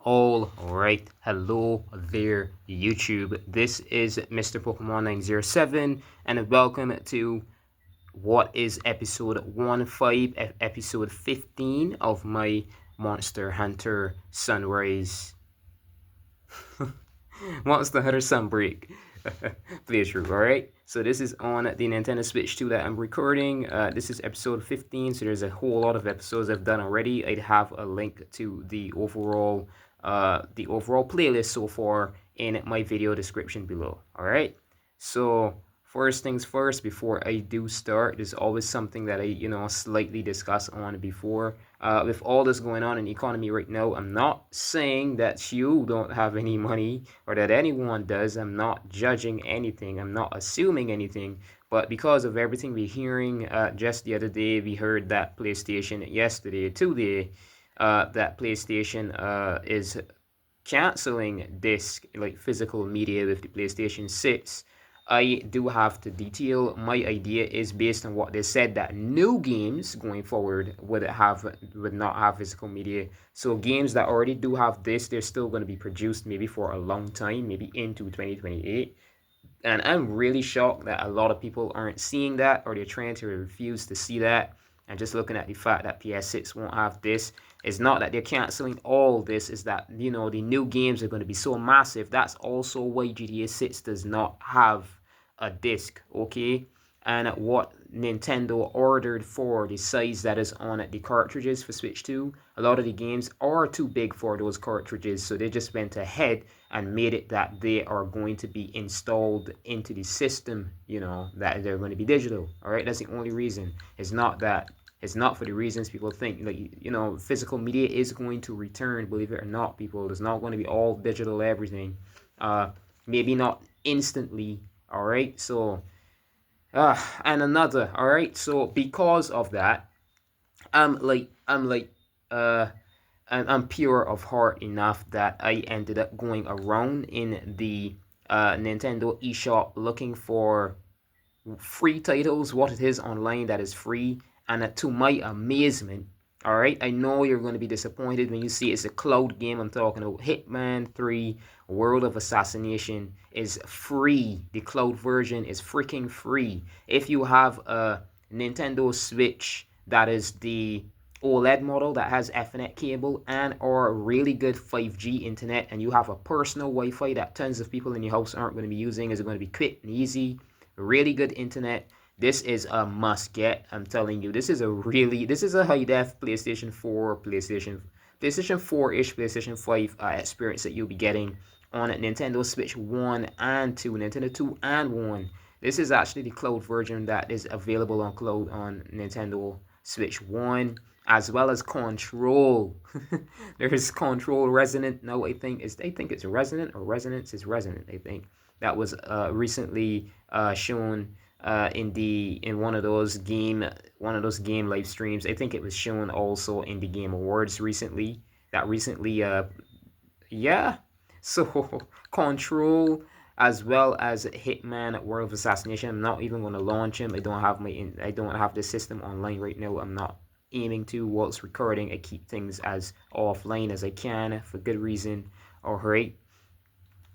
All right, hello there, YouTube. This is Mr. Pokemon 907, and welcome to what is episode 15 of my Monster Hunter Sunrise Monster Hunter Sunbreak playthrough. All right, so this is on the Nintendo Switch 2 that I'm recording. This is episode 15, so there's a whole lot of episodes I've done already. I'd have a link to the overall playlist so far in my video description below. All right, so first things first, before I do start, there's always something that I slightly discuss on before. With all this going on in the economy right now, I'm not saying that you don't have any money or that anyone does. I'm not judging anything. I'm not assuming anything. But because of everything we're hearing, just the other day we heard that PlayStation, yesterday, today, that PlayStation is canceling disc, like physical media with the PlayStation 6. I do have to detail. My idea is based on what they said, that new games going forward would not have physical media. So games that already do have this, they're still going to be produced maybe for a long time, maybe into 2028. And I'm really shocked that a lot of people aren't seeing that, or they're trying to refuse to see that. And just looking at the fact that PS6 won't have this, it's not that they're canceling all this, is that the new games are going to be so massive. That's also why GTA 6 does not have a disc, okay? And what Nintendo ordered for the size that is on the cartridges for Switch 2, a lot of the games are too big for those cartridges, so they just went ahead and made it that they are going to be installed into the system, that they're going to be digital. All right, that's the only reason. It's not for the reasons people think. Like, physical media is going to return, believe it or not, people. It's not going to be all digital everything. Maybe not instantly. All right, so and another. All right, so because of that, I'm like I'm pure of heart enough that I ended up going around in the Nintendo eShop looking for free titles, what it is online that is free, and to my amazement, all right, I know you're going to be disappointed when you see it's a cloud game. I'm talking about Hitman 3 World of Assassination is free. The cloud version is freaking free. If you have a Nintendo Switch that is the OLED model that has Ethernet cable and or really good 5G internet, and you have a personal Wi-Fi that tons of people in your house aren't going to be using, is going to be quick and easy, really good internet, this is a must get. I'm telling you, this is a high def PlayStation 4, PlayStation 4-ish, PlayStation 5 experience that you'll be getting on Nintendo Switch 1 and 2, Nintendo 2 and 1. This is actually the cloud version that is available on cloud on Nintendo Switch 1, as well as Control. There's Control Resonant. No, I think it's Resonant, or Resonance is Resonant, I think. That was recently shown in one of those game live streams. I think it was shown also in the Game Awards recently. Yeah. So Control, as well as Hitman World of Assassination. I'm not even going to launch them. I don't have the system online right now. I'm not aiming to whilst recording. I keep things as offline as I can for good reason. All right.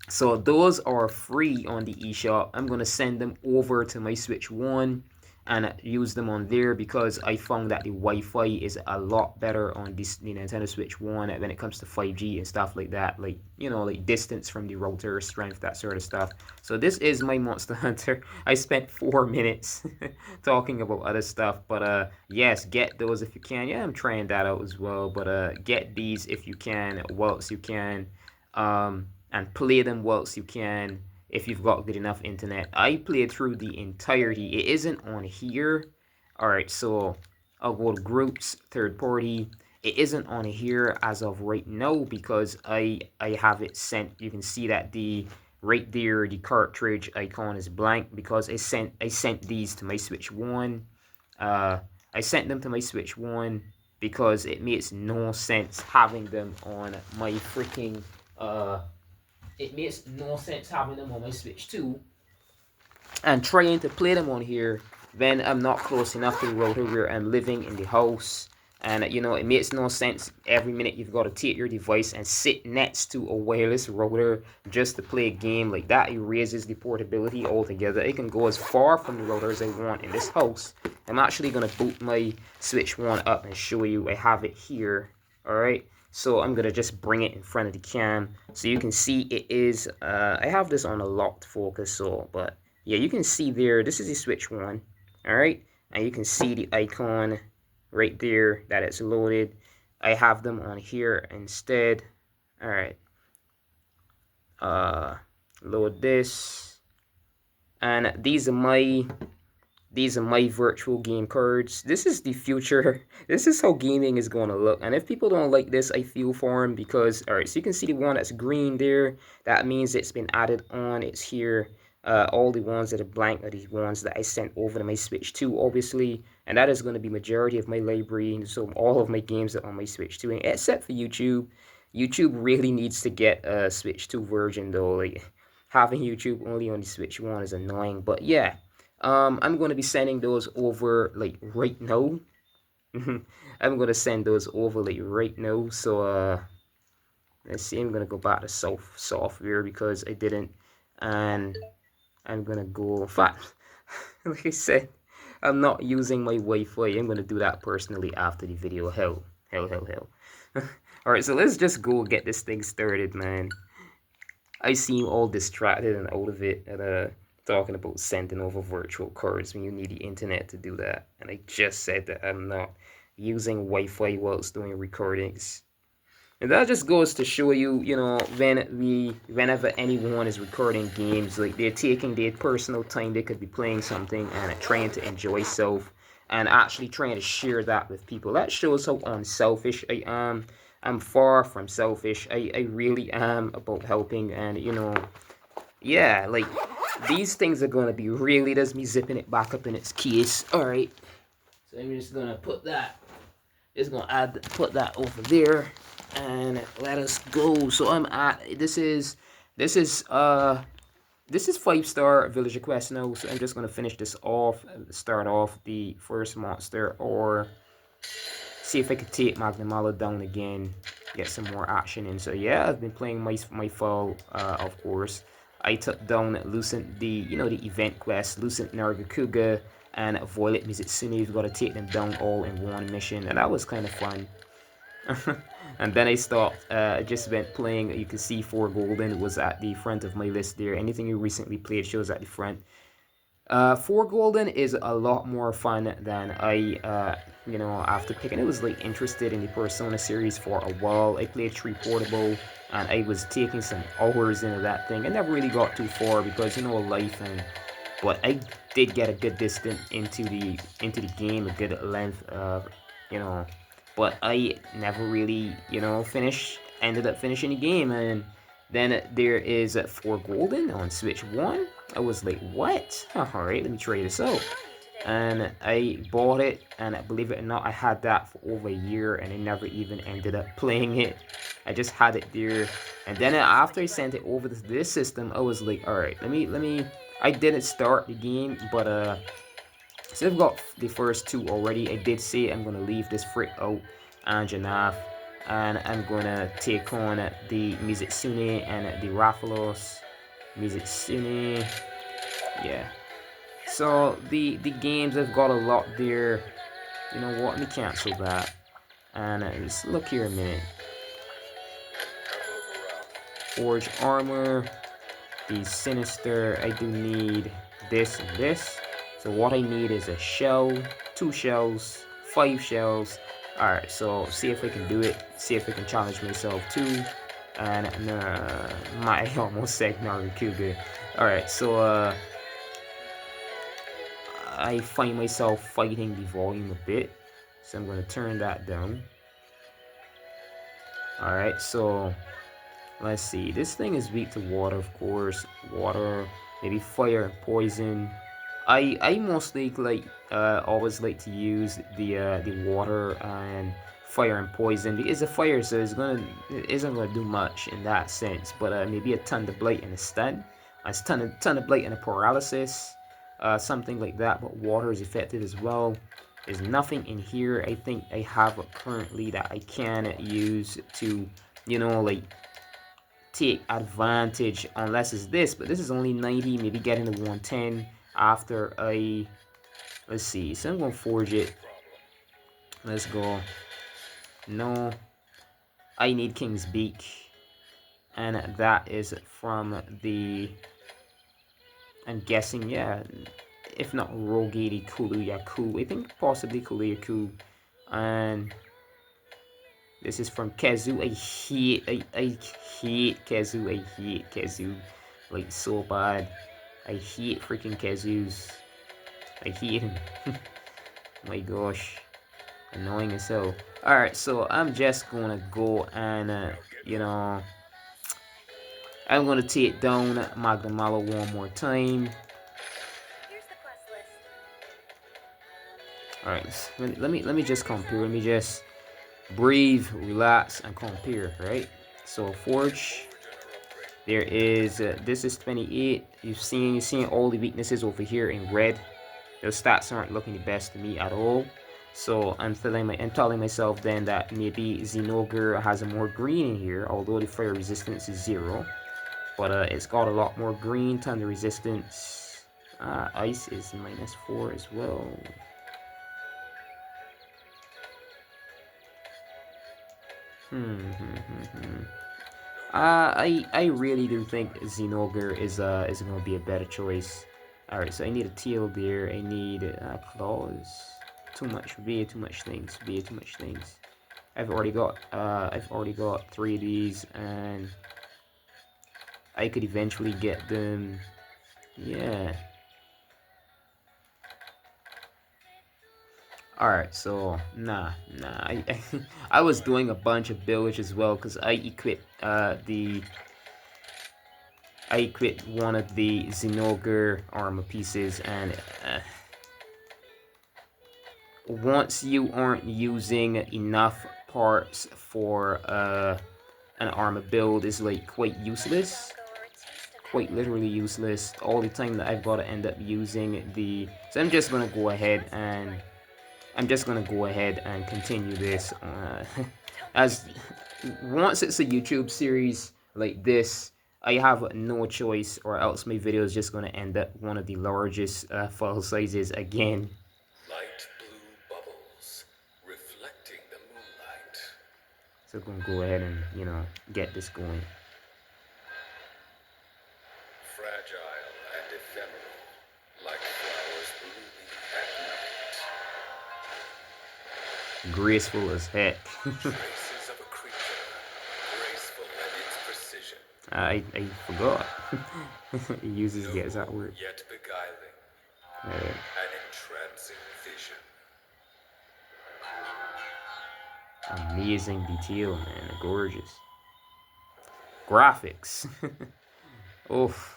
So those are free on the eShop. I'm going to send them over to my Switch 1 and use them on there, because I found that the Wi-Fi is a lot better on the Nintendo Switch 1 when it comes to 5G and stuff like that. Like, like distance from the router, strength, that sort of stuff. So this is my Monster Hunter. I spent 4 minutes talking about other stuff. But yes, get those if you can. Yeah, I'm trying that out as well. But get these if you can, whilst you can. And play them whilst you can if you've got good enough internet. I played through the entirety. It isn't on here. Alright, so I'll go to groups, third party. It isn't on here as of right now because I have it sent. You can see that right there, the cartridge icon is blank because I sent these to my Switch 1. I sent them to my Switch 1 because it makes no sense having them on my freaking it makes no sense having them on my Switch 2 and trying to play them on here when I'm not close enough to the router where I'm living in the house. And you know, it makes no sense every minute you've got to take your device and sit next to a wireless router just to play a game. Like, that erases the portability altogether. I can go as far from the router as I want in this house. I'm actually going to boot my Switch 1 up and show you. I have it here. Alright, so I'm going to just bring it in front of the cam so you can see it is, I have this on a locked focus, so, but yeah, you can see there, this is the Switch 1. Alright, and you can see the icon right there that it's loaded. I have them on here instead. All right, load this, and these are my virtual game cards. This is the future. This is how gaming is going to look. And if people don't like this, I feel for them, because, all right, so you can see the one that's green there. That means it's been added on. It's here. All the ones that are blank are the ones that I sent over to my Switch 2, obviously. And that is going to be majority of my library. So all of my games are on my Switch 2, except for YouTube. YouTube really needs to get a Switch 2 version, though. Like, having YouTube only on the Switch 1 is annoying. But yeah. I'm going to be sending those over, like, right now. I'm going to send those over, like, right now. So, let's see. I'm going to go back to software because I didn't. And I'm going to go, in fact, like I said, I'm not using my Wi-Fi. I'm going to do that personally after the video. Hell. Alright, so let's just go get this thing started, man. I seem all distracted and out of it. And, talking about sending over virtual cards when you need the internet to do that. And I just said that I'm not using Wi-Fi whilst doing recordings. And that just goes to show you, you know, whenever anyone is recording games, like, they're taking their personal time. They could be playing something and trying to enjoy self and actually trying to share that with people. That shows how unselfish I am. I'm far from selfish. I really am about helping, and, you know, yeah, like, these things are going to be really, there's me zipping it back up in its case. Alright, so I'm just going to put that, put that over there, and let us go. So I'm at, this is 5-star villager quest now, so I'm just going to finish this off, start off the first monster, or see if I could take Magnamalo down again, get some more action in. So yeah, I've been playing my foe, of course. I took down Lucent, the event quest, Lucent Nargacuga and Violet Mizitsune. You've got to take them down all in one mission, and that was kind of fun. And then I stopped. I just went playing. You can see 4 Golden was at the front of my list there. Anything you recently played shows at the front. 4 Golden is a lot more fun than I, after picking. I was like interested in the Persona series for a while. I played 3 Portable, and I was taking some hours into that thing. I never really got too far because, life, but I did get a good distance into the game, a good length, but I never really, ended up finishing the game. And then there is 4 Golden on Switch 1. I was like, what? Alright, let me try this out. And I bought it, and believe it or not, I had that for over a year, and I never even ended up playing it. I just had it there. And then after I sent it over to this system, I was like, alright, let me, I didn't start the game, but, so I've got the first 2 already. I did say I'm going to leave this frick out and Janaf, and I'm going to take on the Mizitsune and the Rathalos. Mizitsune, yeah. So the games, I've got a lot there. You know what? Let me cancel that. And just look here a minute. Forge armor. The sinister. I do need this and this. So what I need is a shell, 2 shells, 5 shells. Alright, so see if I can do it. See if I can challenge myself too. And I almost said Nargacuga. Alright, so I find myself fighting the volume a bit, so I'm going to turn that down. Alright, so let's see. This thing is weak to water, of course. Water, maybe fire and poison. I mostly always like to use the water and fire and poison, because the fire, so it isn't gonna do much in that sense. But maybe a Thunder Blight and a stun, Thunder Blight and a paralysis, something like that. But water is effective as well. There's nothing in here I think I have currently that I can use to, you know, like take advantage, unless it's this. But this is only 90, maybe getting to 110 after I, let's see. So I'm gonna forge it. Let's go. No, I need King's Beak, and that is from the, I'm guessing, yeah, if not Rogiri Kuluyaku, I think possibly Kuluyaku. And this is from Kezu. I hate Kezu. I hate Kezu like so bad. I hate freaking Kezus. I hate him. My gosh, annoying as hell. Alright, so I'm just gonna go and you know, I'm gonna take down Magdamalo one more time. Alright, let me just compare. Let me just breathe, relax, and compare. Right. So forge. There is this is 28. You're seeing all the weaknesses over here in red. Those stats aren't looking the best to me at all. So I'm telling myself then that maybe Zinogre has a more green in here, although the fire resistance is 0. But it's got a lot more green. Thunder resistance. Ice is -4 as well. I really do think Zinogre is gonna be a better choice. Alright, so I need a teal there. I need claws. Way too much things. I've already got 3 of these, and I could eventually get them. Yeah. Alright, so nah. I was doing a bunch of builds as well, because I equipped one of the Zinogre armor pieces, and once you aren't using enough parts for an armor build, is like quite useless. Quite literally useless. All the time that I've got to end up using the, so I'm just gonna go ahead and continue this as once it's a YouTube series like this, I have no choice, or else my video is just gonna end up one of the largest file sizes again. Light blue bubbles reflecting the moonlight. So I'm gonna go ahead and, you know, get this going. Fragile and ephemeral, like flowers blooming at night. Graceful as heck. Traces of a creature, graceful in its precision. I forgot. He uses get that word. Yet beguiling. An entrancing vision. Amazing detail, man. Gorgeous. Graphics. Oof.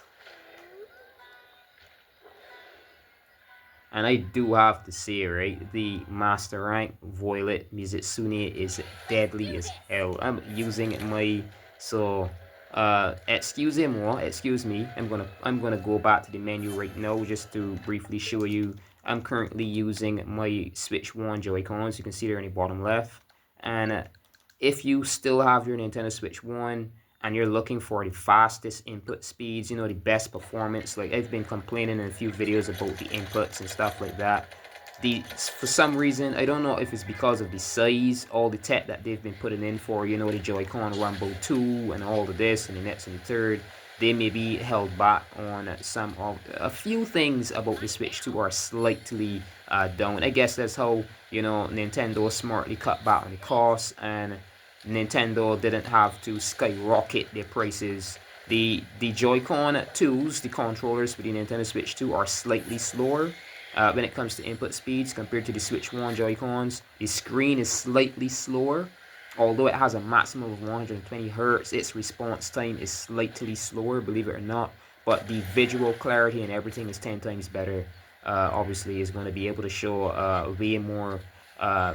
And I do have to say, right, the master rank Violet Mizitsune is deadly as hell. I'm using my, so excuse me. I'm gonna go back to the menu right now just to briefly show you. I'm currently using my Switch 1 Joy-Cons. You can see there in the bottom left. And if you still have your Nintendo Switch 1 and you're looking for the fastest input speeds, you know, the best performance, like I've been complaining in a few videos about the inputs and stuff like that. For some reason, I don't know if it's because of the size, all the tech that they've been putting in for, you know, the Joy-Con Rumble 2 and all of this and the next and the third, they may be held back on a few things about the Switch 2 are slightly down. I guess that's how, you know, Nintendo smartly cut back on the cost, and Nintendo didn't have to skyrocket their prices. The Joy-Con 2s, the controllers for the Nintendo Switch 2, are slightly slower when it comes to input speeds compared to the Switch 1 Joy-Cons. The screen is slightly slower. Although it has a maximum of 120 Hz, its response time is slightly slower, believe it or not. But the visual clarity and everything is 10 times better. Obviously, is going to be able to show way more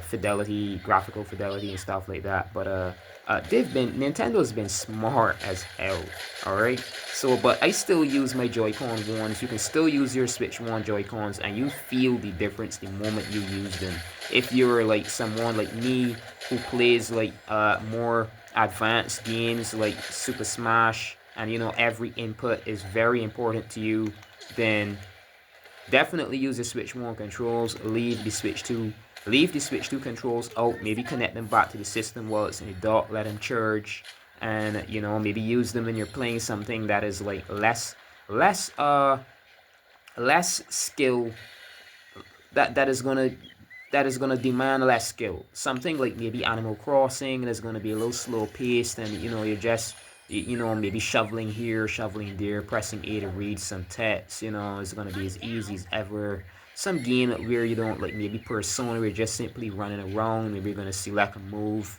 fidelity, graphical fidelity and stuff like that. But Nintendo's been smart as hell. All right. So, but I still use my Joy-Con ones. You can still use your Switch One Joy-Cons, and you feel the difference the moment you use them. If you're like someone like me who plays like more advanced games like Super Smash, and every input is very important to you, then definitely use the Switch 1 controls. Leave the Switch 2 controls out. Maybe connect them back to the system while it's in the dock. Let them charge, and maybe use them when you're playing something that is like less less skill, that is gonna demand less skill. Something like maybe Animal Crossing that's gonna be a little slow paced, and you're just maybe shoveling here, shoveling there, pressing A to read some text. It's gonna be as easy as ever. Some game where you don't like, maybe Persona, where you're just simply running around. Maybe you're gonna select a move,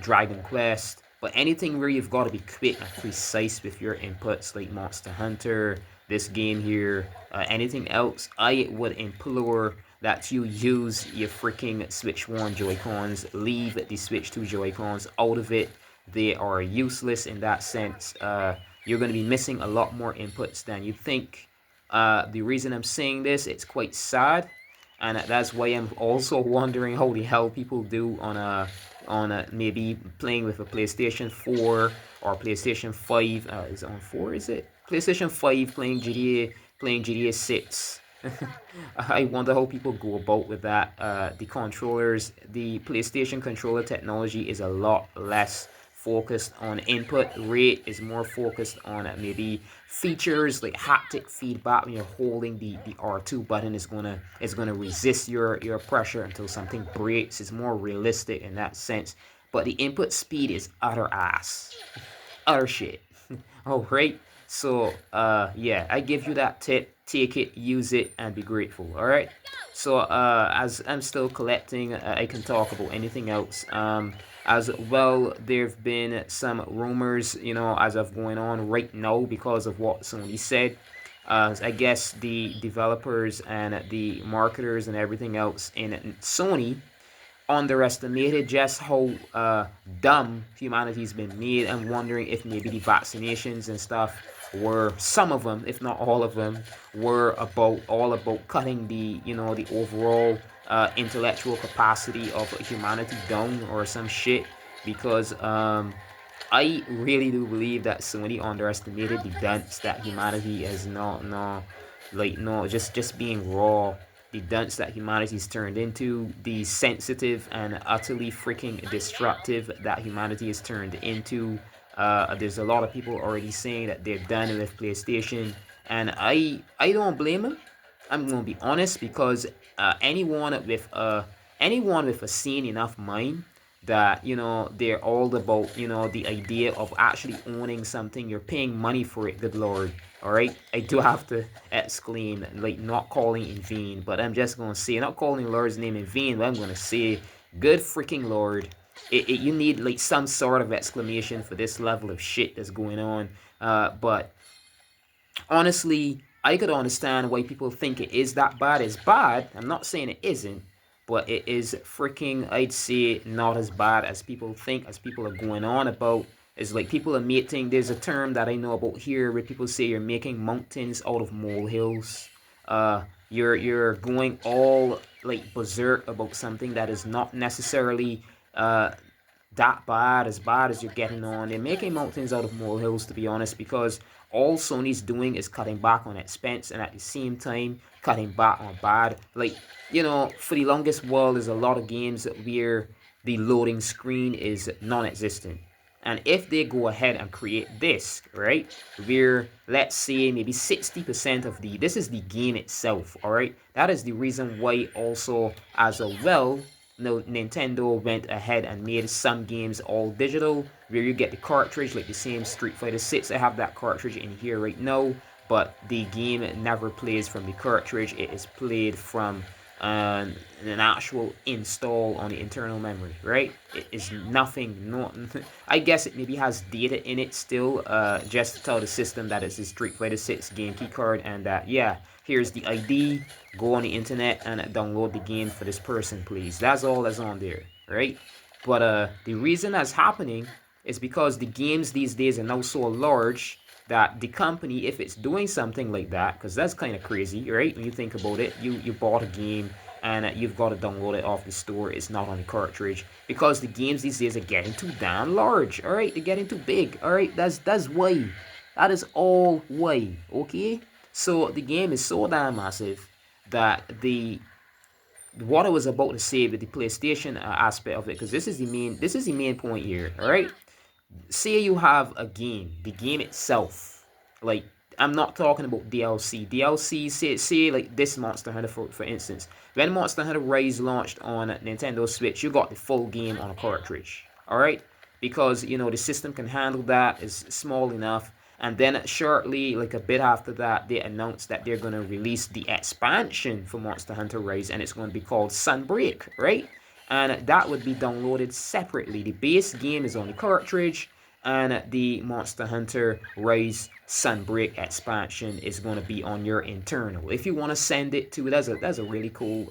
Dragon Quest. But anything where you've got to be quick and precise with your inputs, like Monster Hunter, this game here, anything else, I would implore that you use your freaking Switch 1 Joy-Cons. Leave the Switch 2 Joy-Cons out of it. They are useless in that sense. You're going to be missing a lot more inputs than you think. The reason I'm saying this, it's quite sad, and that's why I'm also wondering how the hell people do on maybe playing with a PlayStation 4 or PlayStation 5. Is it on 4? Is it PlayStation 5 playing GTA 6? I wonder how people go about with that. The PlayStation controller technology is a lot less focused on input rate, is more focused on maybe features like haptic feedback. When you're holding the R2 button, is gonna resist your pressure until something breaks. It's more realistic in that sense. But the input speed is utter ass. Utter shit. All right. So yeah, I give you that tip. Take it, use it, and be grateful. All right. So as I'm still collecting, I can talk about anything else. As well, there've been some rumors, as of going on right now because of what Sony said. I guess the developers and the marketers and everything else in Sony underestimated just how dumb humanity's been made. I'm wondering if maybe the vaccinations and stuff were, some of them, if not all of them, were all about cutting the overall intellectual capacity of humanity down or some shit. Because I really do believe that Sony underestimated the dunce that humanity is not, no, like, no, just being raw. The dunce that humanity's turned into, the sensitive and utterly freaking destructive that humanity is turned into. There's a lot of people already saying that they're done with PlayStation, and I don't blame them. I'm gonna be honest, because anyone with a sane enough mind, that they're all about the idea of actually owning something. You're paying money for it, good lord. All right, I do have to exclaim, like, not calling in vain, but I'm just gonna say, not calling Lord's name in vain, but I'm gonna say, good freaking lord. You need like some sort of exclamation for this level of shit that's going on. But honestly, I could understand why people think it is that bad. It's bad. I'm not saying it isn't, but it is freaking, I'd say, not as bad as people think, as people are going on about. It's like people are making, there's a term that I know about here where people say you're making mountains out of molehills. You're going all like berserk about something that is not necessarily uh that bad as you're getting on. They're making mountains out of molehills, to be honest, because all Sony's doing is cutting back on expense and at the same time cutting back on bad. Like, for the longest while, there's a lot of games where the loading screen is non-existent. And if they go ahead and create this, right, where let's say maybe 60% of this is the game itself, all right, that is the reason why also, as a well, no, Nintendo went ahead and made some games all digital, where you get the cartridge, like the same Street Fighter 6. I have that cartridge in here right now, but the game never plays from the cartridge. It is played from an actual install on the internal memory, right? It is nothing, no, I guess it maybe has data in it still, just to tell the system that it's a Street Fighter 6 game key card, and that, yeah, here's the ID, go on the internet and download the game for this person, please. That's all that's on there, right? But the reason that's happening is because the games these days are now so large that the company, if it's doing something like that, because that's kind of crazy, right? When you think about it, you bought a game and you've got to download it off the store. It's not on the cartridge because the games these days are getting too damn large. All right, they're getting too big. All right, that's why. That is all why. Okay, so the game is so damn massive that the what I was about to say with the PlayStation aspect of it, because this is the main point here. All right, say you have a game, the game itself, like I'm not talking about DLC. DLC, say like this Monster Hunter for instance. When Monster Hunter Rise launched on Nintendo Switch, you got the full game on a cartridge. Alright? Because the system can handle that, it's small enough. And then shortly, like a bit after that, they announced that they're gonna release the expansion for Monster Hunter Rise, and it's gonna be called Sunbreak, right? And that would be downloaded separately. The base game is on the cartridge, and the Monster Hunter Rise Sunbreak expansion is going to be on your internal. If you want to send it to, that's a really cool.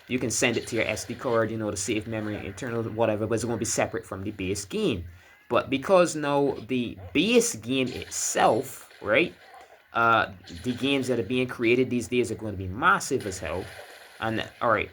You can send it to your SD card, to save memory, internal, whatever. But it's going to be separate from the base game. But because now the base game itself, right? The games that are being created these days are going to be massive as hell. And all right.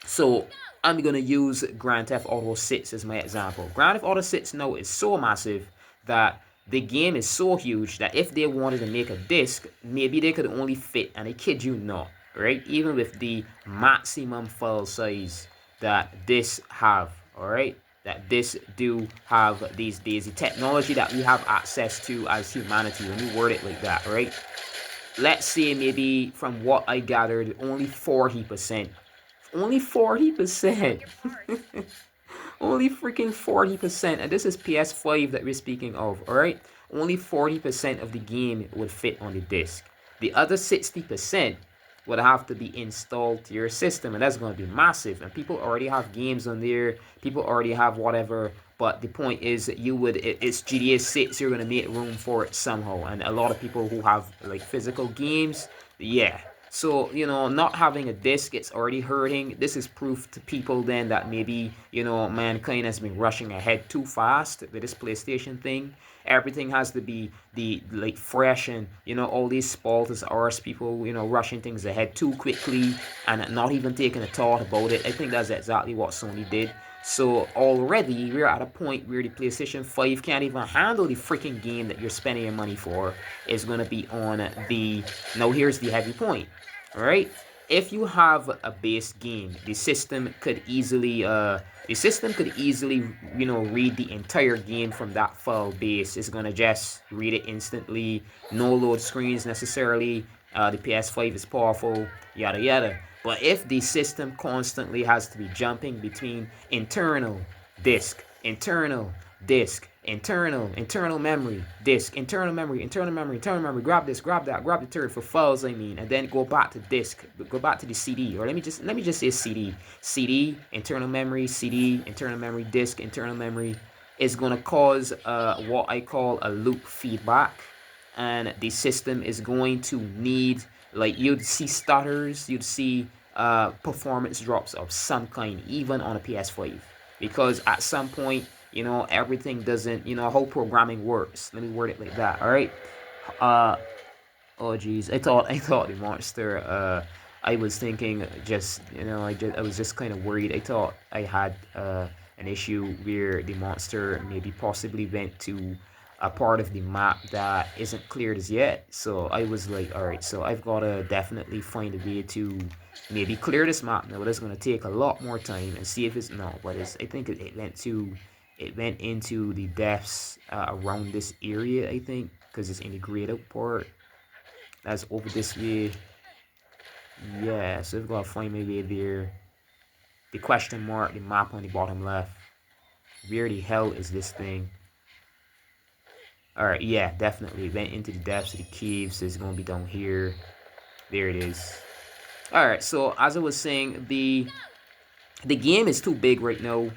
So I'm gonna use Grand Theft Auto 6 as my example. Grand Theft Auto 6 now is so massive that the game is so huge that if they wanted to make a disc, maybe they could only fit, and I kid you not, right? Even with the maximum file size that this have, alright? That this do have these days, the technology that we have access to as humanity, when you word it like that, right? Let's say maybe from what I gathered, only 40%. Only 40%. Only freaking 40%. And this is PS5 that we're speaking of, alright? Only 40% of the game would fit on the disc. The other 60% would have to be installed to your system, and that's going to be massive. And people already have games on there, people already have whatever. But the point is that it's GTA 6, you're going to make room for it somehow. And a lot of people who have like physical games, yeah. So, not having a disc, it's already hurting. This is proof to people then that maybe, mankind has been rushing ahead too fast with this PlayStation thing. Everything has to be like fresh, and all these spoiled as ours people, rushing things ahead too quickly and not even taking a thought about it. I think that's exactly what Sony did. So already we're at a point where the PlayStation 5 can't even handle the freaking game that you're spending your money for. Is going to be on the. Now here's the heavy point. All right. If you have a base game, the system could easily read the entire game from that file base. It's gonna just read it instantly. No load screens necessarily. The PS5 is powerful. Yada yada. But if the system constantly has to be jumping between internal disk, internal memory, disk, internal memory, grab this, grab that, grab the third for files, and then go back to disk, go back to the CD, or let me just say CD, internal memory, CD, internal memory, disk, internal memory, is gonna cause what I call a loop feedback, and the system is going to need, like, you'd see stutters, you'd see performance drops of some kind, even on a PS5, because at some point, everything doesn't, how programming works. Let me word it like that. All right. Uh, oh geez, I thought the monster. I was thinking just, I was just kind of worried. I thought I had an issue where the monster maybe possibly went to a part of the map that isn't cleared as yet. So I was like, all right, so I've got to definitely find a way to maybe clear this map now. That's going to take a lot more time, and see if it's no, but I think it went into the depths around this area, I think, because it's in the grayed out part. That's over this way. Yeah, so we've got to find my way there. The question mark, the map on the bottom left. Where the hell is this thing? Alright, yeah, definitely. Went into the depths of the caves. It's going to be down here. There it is. Alright, so as I was saying, the game is too big right now.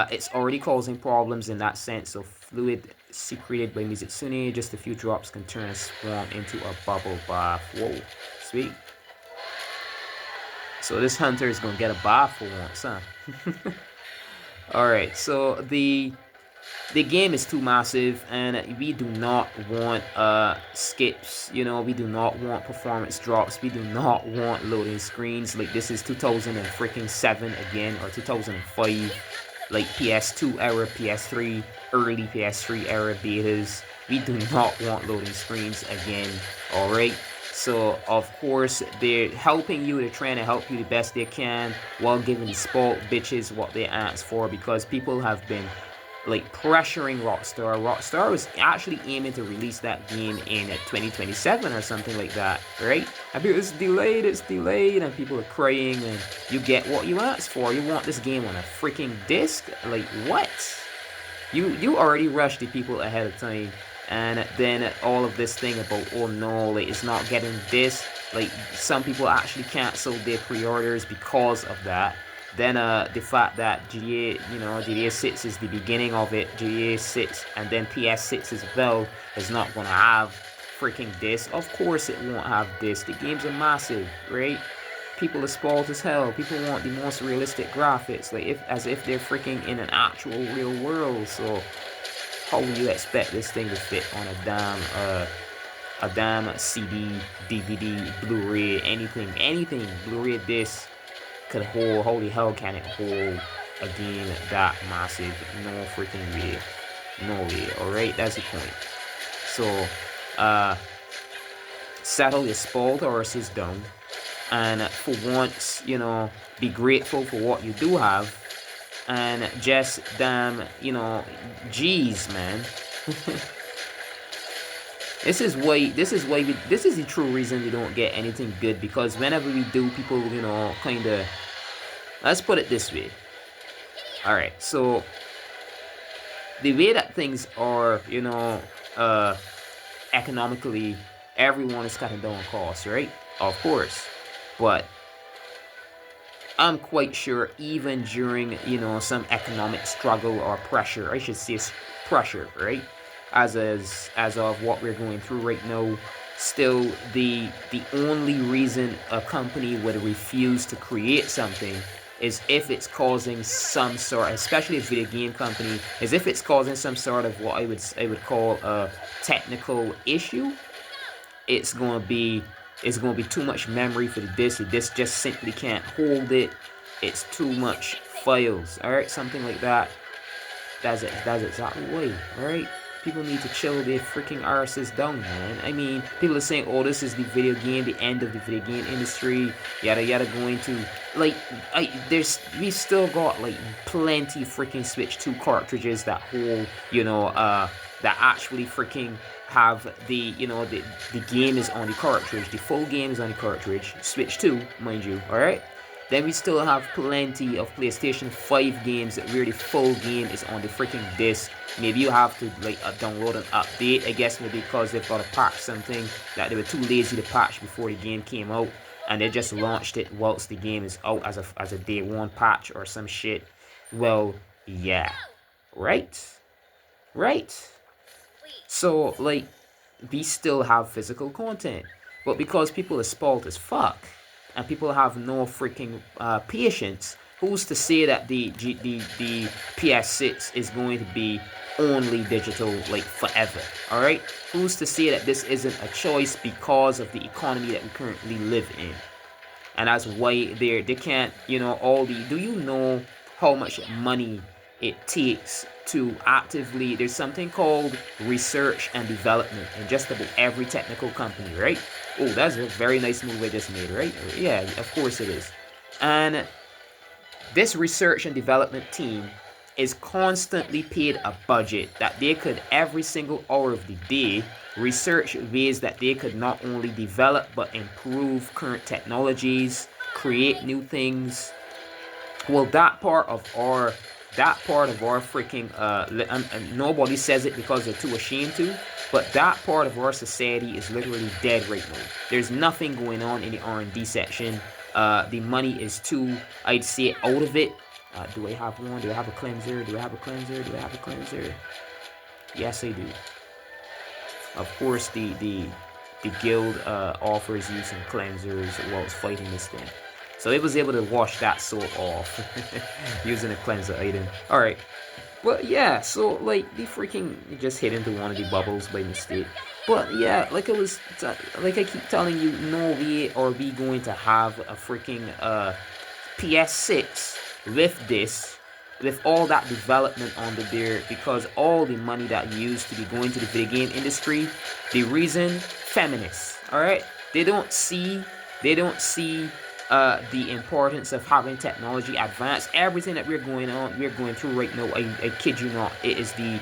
It's already causing problems in that sense. So fluid secreted by Mizitsune, just a few drops can turn a swarm into a bubble bath. Whoa, sweet. So this hunter is gonna get a bath for once, huh? All right, so the game is too massive, and we do not want skips. You know, we do not want performance drops. We do not want loading screens. Like, this is 2007 again, or 2005, like PS2 era, PS3, early PS3 era betas. We do not want loading screens again. All right. So of course they're helping you. They're trying to help you the best they can while giving the spoiled bitches what they asked for, because people have been like pressuring Rockstar. Rockstar was actually aiming to release that game in 2027 or something like that, right? And people, it's delayed, and people are crying, and you get what you asked for. You want this game on a freaking disc? Like, what? You already rushed the people ahead of time, and then all of this thing about, oh no, like, it's not getting this. Like, some people actually canceled their pre-orders because of that. Then the fact that GTA 6 is the beginning of it, GTA 6, and then PS6 as well is not gonna have freaking this. Of course it won't have this. The games are massive, right? People are spoiled as hell. People want the most realistic graphics, like, if as if they're freaking in an actual real world. So how will you expect this thing to fit on a damn CD, DVD, Blu-ray, anything, Blu-ray disc could hold? Holy hell, can it hold a game that massive? No freaking way. No way. Alright, that's the point. So, settle your spoiled horses down, and for once, be grateful for what you do have, and just damn, geez, man. This is the true reason we don't get anything good, because whenever we do, people, kind of, let's put it this way. All right, so the way that things are, economically, everyone is cutting down costs, right? Of course, but I'm quite sure even during, some economic struggle or pressure, I should say pressure, right? As of what we're going through right now, still the only reason a company would refuse to create something is if it's causing some sort, especially a video game company, is if it's causing some sort of what I would call a technical issue. It's gonna be too much memory for the disc. The disc just simply can't hold it. It's too much files. All right, something like that. That's it. That's exactly why. All right. People need to chill their freaking arses down, man. I mean, people are saying, "Oh, this is the video game, the end of the video game industry, yada yada." Going to, like, we still got like plenty freaking Switch 2 cartridges that hold, that actually freaking have the game is on the cartridge, the full game is on the cartridge, Switch 2, mind you. All right. Then we still have plenty of PlayStation 5 games where the full game is on the freaking disc. Maybe you have to like download an update, I guess, maybe because they've got to patch something that they were too lazy to patch before the game came out, and they just launched it whilst the game is out as a day one patch or some shit. Well, yeah, right, right. So like, we still have physical content, but because people are spoiled as fuck, and people have no freaking patience, who's to say that the PS6 is going to be only digital like forever? All right, who's to say that this isn't a choice because of the economy that we currently live in? And that's why they can't, all the, do you know how much money it takes to actively, there's something called research and development in just about every technical company, right? Oh, that's a very nice move I just made, right? Yeah, of course it is. And this research and development team is constantly paid a budget that they could, every single hour of the day, research ways that they could not only develop but improve current technologies, create new things. Well, that part of our freaking nobody says it because they're too ashamed to, but that part of our society is literally dead right now. There's nothing going on in the R&D section. The money is too, I'd say, out of it. Do I have one? Do I have a cleanser? Do I have a cleanser? Do I have a cleanser? Yes, I do. Of course, the guild offers you some cleansers whilst fighting this thing. So it was able to wash that soul off using a cleanser item. All right. But yeah, so like they freaking just hit into one of the bubbles by mistake. But yeah, like I keep telling you, no way are we going to have a freaking PS6 with this, with all that development under there, because all the money that used to be going to the video game industry, the reason feminists, all right, they don't see, they don't see the importance of having technology advance. Everything that we're going through right now, I kid you not, it is the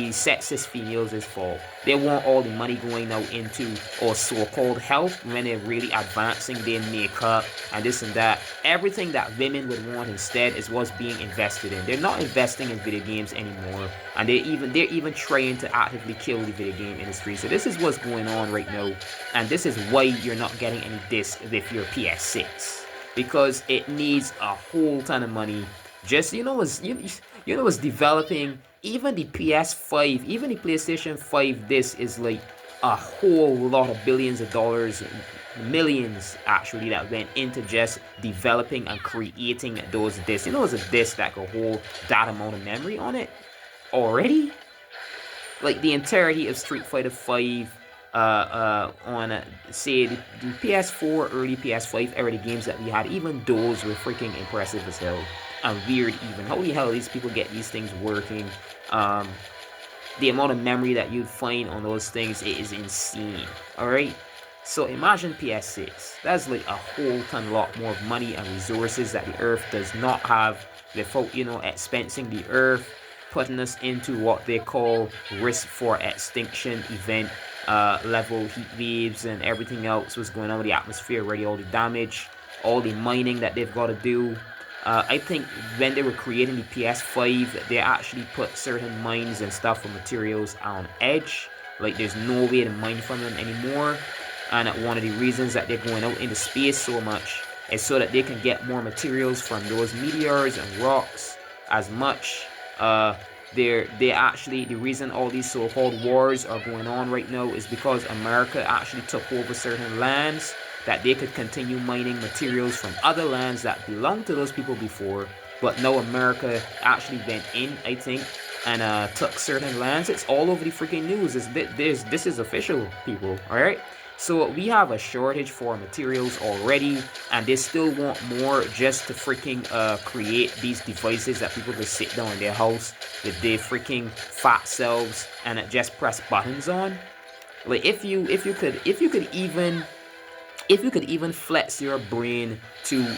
sexist females' fault. They want all the money going out into or so-called health when they're really advancing their makeup and this and that. Everything that women would want instead is what's being invested in. They're not investing in video games anymore, and they're even trying to actively kill the video game industry. So this is what's going on right now, and this is why you're not getting any disc with your PS6, because it needs a whole ton of money. Just what's developing. Even the PS5, even the PlayStation 5 disc is like a whole lot of billions of dollars, millions actually, that went into just developing and creating those discs. It's a disc that could hold that amount of memory on it already. Like the entirety of Street Fighter 5 on say the PS4, early PS5 era games that we had, even those were freaking impressive as hell and weird. Even how the hell these people get these things working? The amount of memory that you'd find on those things, it is insane. All right. So imagine PS6. That's like a whole ton lot more money and resources that the Earth does not have, without expensing the Earth, putting us into what they call risk for extinction event level heat waves and everything else was going on with the atmosphere already, all the damage, all the mining that they've got to do. I think when they were creating the PS5, they actually put certain mines and stuff for materials on edge. Like there's no way to mine from them anymore. And one of the reasons that they're going out into space so much is so that they can get more materials from those meteors and rocks as much. The reason all these so-called wars are going on right now is because America actually took over certain lands that they could continue mining materials from other lands that belonged to those people before. But now America actually went in, I think, and took certain lands. It's all over the freaking news. This is official, people. All right. So we have a shortage for materials already, and they still want more just to freaking create these devices that people can sit down in their house with their freaking fat selves and just press buttons on. Like if you could even flex your brain to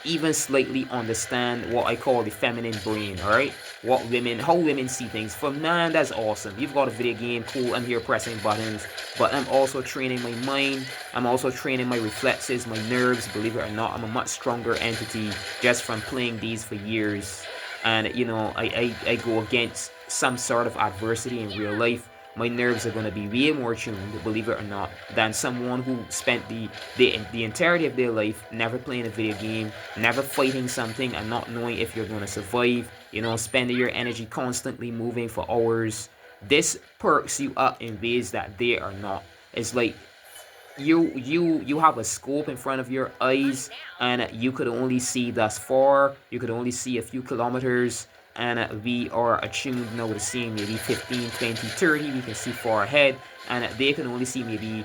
even slightly understand what I call the feminine brain, all right? How women see things. For man, that's awesome. You've got a video game, cool. I'm here pressing buttons, but I'm also training my mind. I'm also training my reflexes, my nerves. Believe it or not, I'm a much stronger entity just from playing these for years. And I go against some sort of adversity in real life. My nerves are going to be way more tuned, believe it or not, than someone who spent the entirety of their life never playing a video game, never fighting something and not knowing if you're going to survive, spending your energy constantly moving for hours. This perks you up in ways that they are not. It's like you have a scope in front of your eyes, and you could only see thus far. You could only see a few kilometers, and we are attuned now to seeing maybe 15, 20, 30. We can see far ahead, and they can only see maybe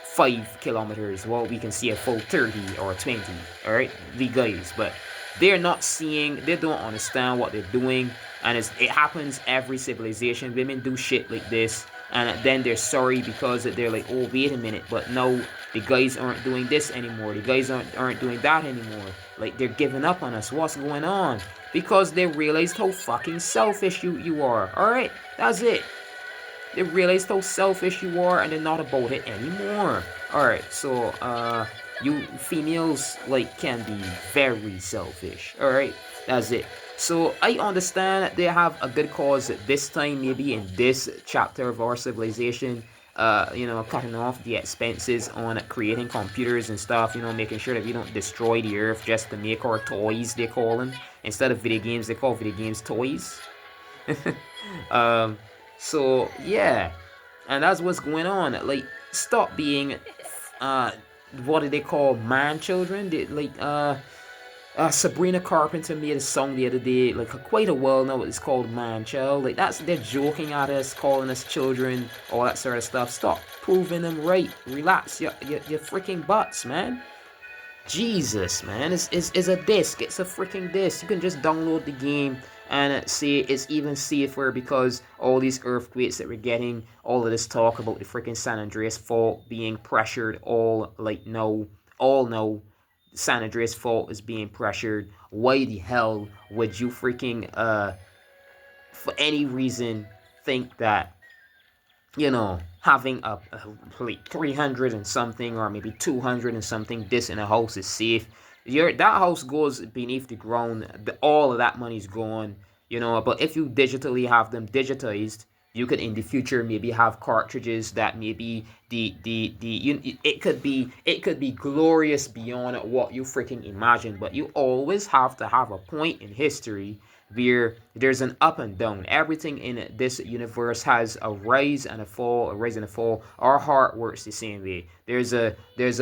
5 kilometers. Well, we can see a full 30 or 20. All right, the guys, but they're not seeing. They don't understand what they're doing, and it happens every civilization. Women do shit like this, and then they're sorry because they're like, oh, wait a minute, but no, the guys aren't doing this anymore. The guys aren't doing that anymore. Like, they're giving up on us. What's going on? Because they realized how fucking selfish you are. Alright, that's it. They realized how selfish you are, and they're not about it anymore. Alright, so, you females, like, can be very selfish. Alright, that's it. So, I understand that they have a good cause this time, maybe in this chapter of our civilization. Cutting off the expenses on creating computers and stuff, making sure that we don't destroy the earth just to make our toys, they call them. Instead of video games, they call video games toys. So, yeah. And that's what's going on. Like, stop being what do they call man children? They, like Sabrina Carpenter made a song the other day, like quite a while now. It's called Man Child. Like that's they're joking at us, calling us children, all that sort of stuff. Stop proving them right. Relax your freaking butts, man. Jesus, man, it's a disc. It's a freaking disc. You can just download the game and say it's even safer because all these earthquakes that we're getting, all of this talk about the freaking San Andreas fault being pressured, all know San Andreas fault is being pressured. Why the hell would you freaking for any reason think that having a like 300 and something or maybe 200 and something this in a house is safe? That house goes beneath the ground. All of that money's gone. But if you digitally have them digitized, you could in the future maybe have cartridges that maybe it could be glorious beyond what you freaking imagine. But you always have to have a point in history where there's an up and down. Everything in this universe has a rise and a fall, a rise and a fall. Our heart works the same way. There's a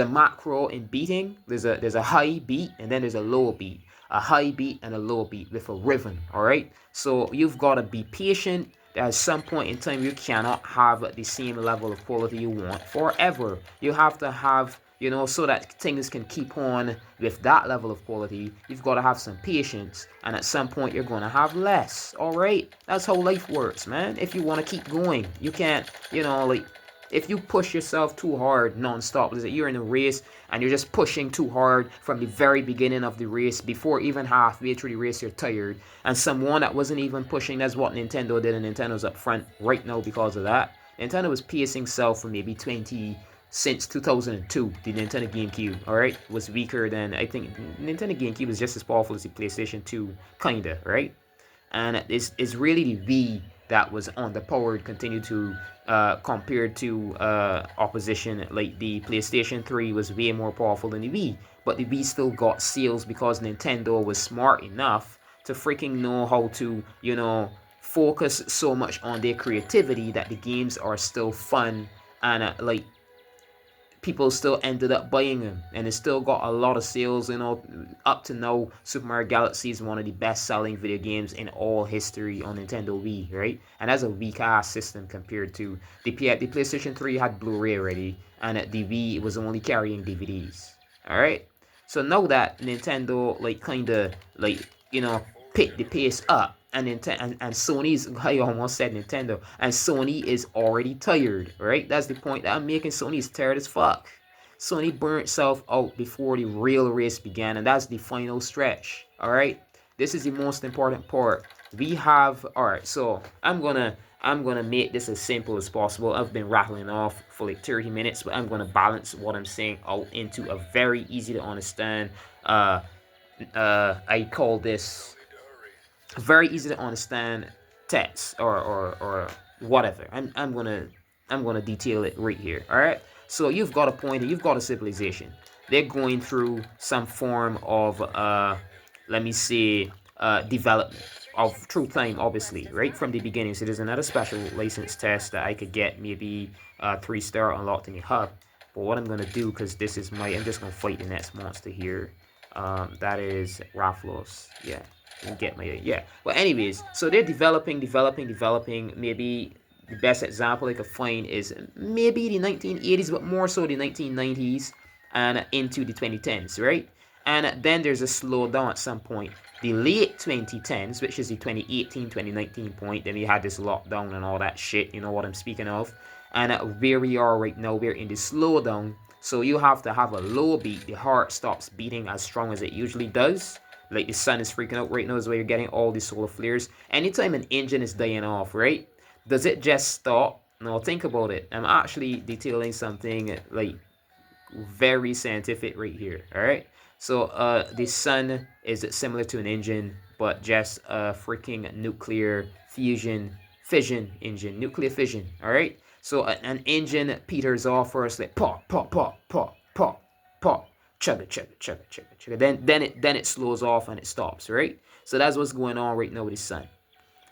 macro in beating. There's a high beat and then there's a low beat. A high beat and a low beat with a rhythm. All right. So you've got to be patient. At some point in time, you cannot have the same level of quality you want forever. You have to have so that things can keep on with that level of quality. You've got to have some patience, and at some point you're going to have less. All right, that's how life works, man. If you want to keep going, you can't like if you push yourself too hard non-stop, you're in a race and you're just pushing too hard from the very beginning of the race, before even halfway through the race you're tired, and someone that wasn't even pushing, that's what Nintendo did, and Nintendo's up front right now because of that. Nintendo was pacing itself for maybe 20 since 2002. The Nintendo GameCube, alright, was weaker than, I think Nintendo GameCube was just as powerful as the PlayStation 2, kinda, right? And it's really the Wii that was underpowered, continued to compared to opposition. Like the PlayStation 3 was way more powerful than the Wii, but the Wii still got sales because Nintendo was smart enough to freaking know how to focus so much on their creativity that the games are still fun, and like people still ended up buying them, and it still got a lot of sales. Up to now, Super Mario Galaxy is one of the best-selling video games in all history on Nintendo Wii, right? And that's a weak-ass system compared to the PlayStation 3 had Blu-ray already, and the Wii was only carrying DVDs. All right. So now that Nintendo kind of picked the pace up, and Sony's, I almost said Nintendo, and Sony is already tired, right? That's the point that I'm making. Sony is tired as fuck. Sony burnt itself out before the real race began, and that's the final stretch. All right, this is the most important part. We have, all right, so I'm gonna make this as simple as possible. I've been rattling off for like 30 minutes, but I'm gonna balance what I'm saying out into a very easy to understand. I call this very easy to understand text, or whatever. I'm gonna detail it right here. All right. So you've got a point. You've got a civilization. They're going through some form of let me say development of true time, obviously, right from the beginning. So there's another special license test that I could get maybe 3-star unlocked in the hub. But what I'm gonna do, because this is I'm just gonna fight the next monster here. That is Raphlos. Yeah. You get my yeah. Well, anyways, so they're developing. Maybe the best example I could find is maybe the 1980s, but more so the 1990s and into the 2010s, right? And then there's a slowdown at some point. The late 2010s, which is the 2018-2019 point, then we had this lockdown and all that shit. You know what I'm speaking of. And where we are right now, we're in the slowdown. So you have to have a low beat. The heart stops beating as strong as it usually does. Like the sun is freaking out right now is where you're getting all these solar flares. Anytime an engine is dying off, right? Does it just stop? No, think about it. I'm actually detailing something like very scientific right here. All right. So the sun is similar to an engine, but just a freaking nuclear fission engine, nuclear fission. All right. So an engine peters off first, like pop, pop, pop, pop, pop, pop. Chugga, chugga, chugga, chugga, chugga. Then it slows off and it stops, right? So that's what's going on right now with the sun.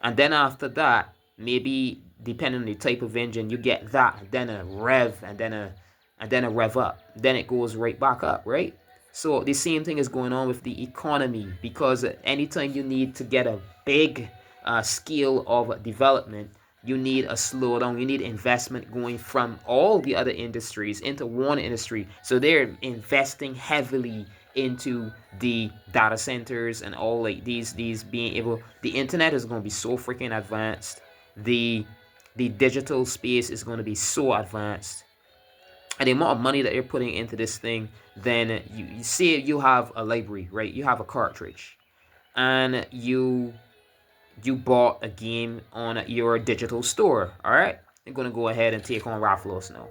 And then after that, maybe depending on the type of engine, you get that, and then a rev, and then and then a rev up, then it goes right back up, right? So the same thing is going on with the economy, because anytime you need to get a big scale of development, you need a slowdown. You need investment going from all the other industries into one industry. So they're investing heavily into the data centers and all, like these being able. The internet is going to be so freaking advanced. The digital space is going to be so advanced, and the amount of money that you're putting into this thing. Then you see, you have a library, right? You have a cartridge, and you bought a game on your digital store. All right, I'm gonna go ahead and take on Rafflos now.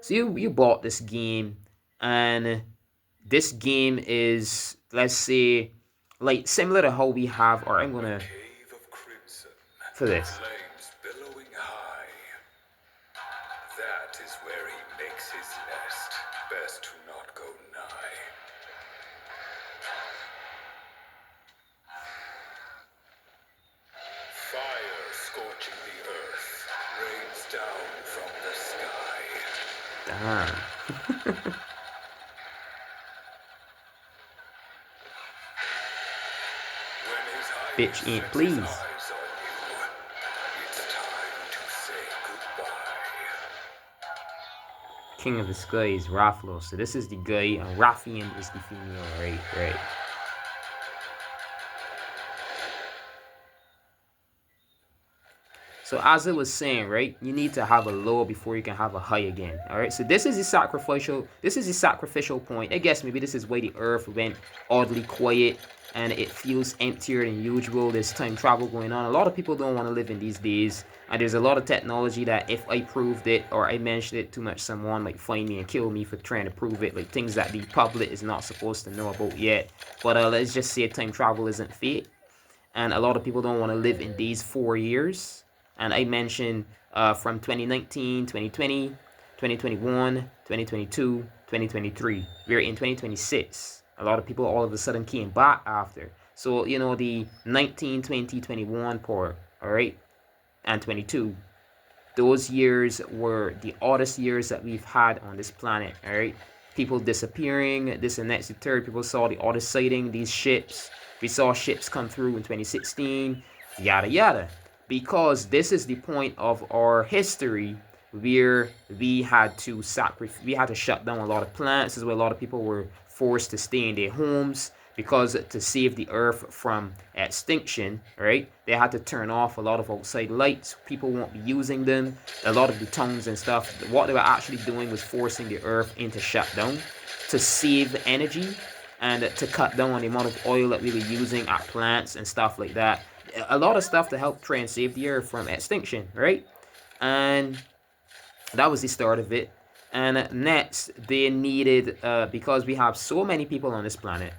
So you bought this game, and this game is, let's say, like similar to how we have, or I'm gonna Cave of crimson, for this. flames billowing high. That is where he makes his nest. Best to not go nigh. Fire scorching the earth, rains down from the sky. Damn. When his Bitch highness ain't sets pleased. his eyes on you, it's time to say goodbye. King of the Sky is Rafflos. So this is the guy, and Raffian is the female, right? Right. So as I was saying, right, you need to have a low before you can have a high again. All right. So this is the sacrificial. This is the sacrificial point. I guess maybe this is why the Earth went oddly quiet and it feels emptier than usual. There's time travel going on. A lot of people don't want to live in these days, and there's a lot of technology that if I proved it or I mentioned it too much, someone might find me and kill me for trying to prove it. Like things that the public is not supposed to know about yet. But let's just say time travel isn't fake, and a lot of people don't want to live in these 4 years. And I mentioned from 2019, 2020, 2021, 2022, 2023. We're in 2026. A lot of people all of a sudden came back after. So, you know, the 19, 20, 21 part, all right, and 22, those years were the oddest years that we've had on this planet, all right? People disappearing, this and that's the third. People saw the oddest sighting, these ships. We saw ships come through in 2016, yada yada. Because this is the point of our history where we had to shut down a lot of plants. This is where a lot of people were forced to stay in their homes, because to save the earth from extinction, right, they had to turn off a lot of outside lights. People won't be using them. A lot of the towns and stuff, what they were actually doing was forcing the earth into shutdown to save energy and to cut down on the amount of oil that we were using at plants and stuff like that. A lot of stuff to help try and save the earth from extinction, right? And that was the start of it. And next, they needed, because we have so many people on this planet,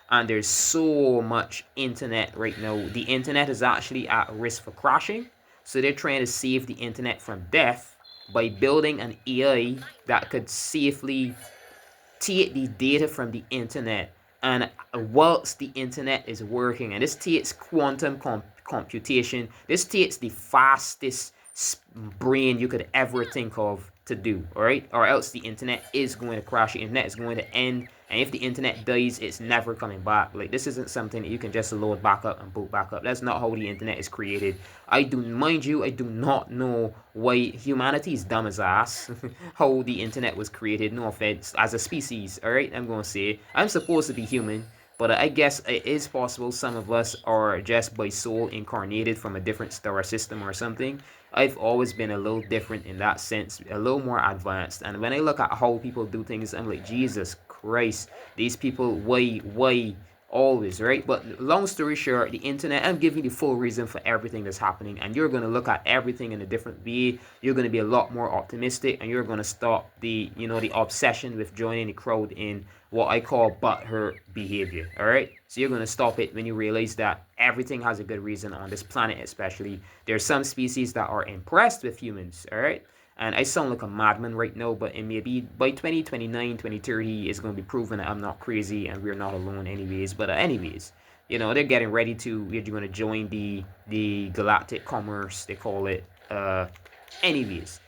and there's so much internet right now, the internet is actually at risk for crashing. So they're trying to save the internet from death by building an AI that could safely take the data from the internet, and whilst the internet is working, and this takes quantum computation, this takes the fastest brain you could ever think of to do, all right? Or else the internet is going to crash, the internet is going to end, and if the internet dies, it's never coming back. Like, this isn't something that you can just load back up and boot back up. That's not how the internet is created. I do not know why humanity is dumb as ass how the internet was created. No offense, as a species, all right? I'm gonna say I'm supposed to be human, but I guess it is possible some of us are just by soul incarnated from a different star system or something. I've always been a little different in that sense, a little more advanced. And when I look at how people do things, I'm like, Jesus Christ, these people, why, always, right? But long story short, the internet, I'm giving you the full reason for everything that's happening, and you're going to look at everything in a different way. You're going to be a lot more optimistic, and you're going to stop the, the obsession with joining the crowd in what I call butthurt behavior, all right? So you're going to stop it when you realize that everything has a good reason on this planet, especially. There are some species that are impressed with humans, all right? And I sound like a madman right now, but it may be by 2029, 2030, it's going to be proven that I'm not crazy and we're not alone anyways. But anyways, they're getting ready to, we're going to join the galactic commerce, they call it. Anyways,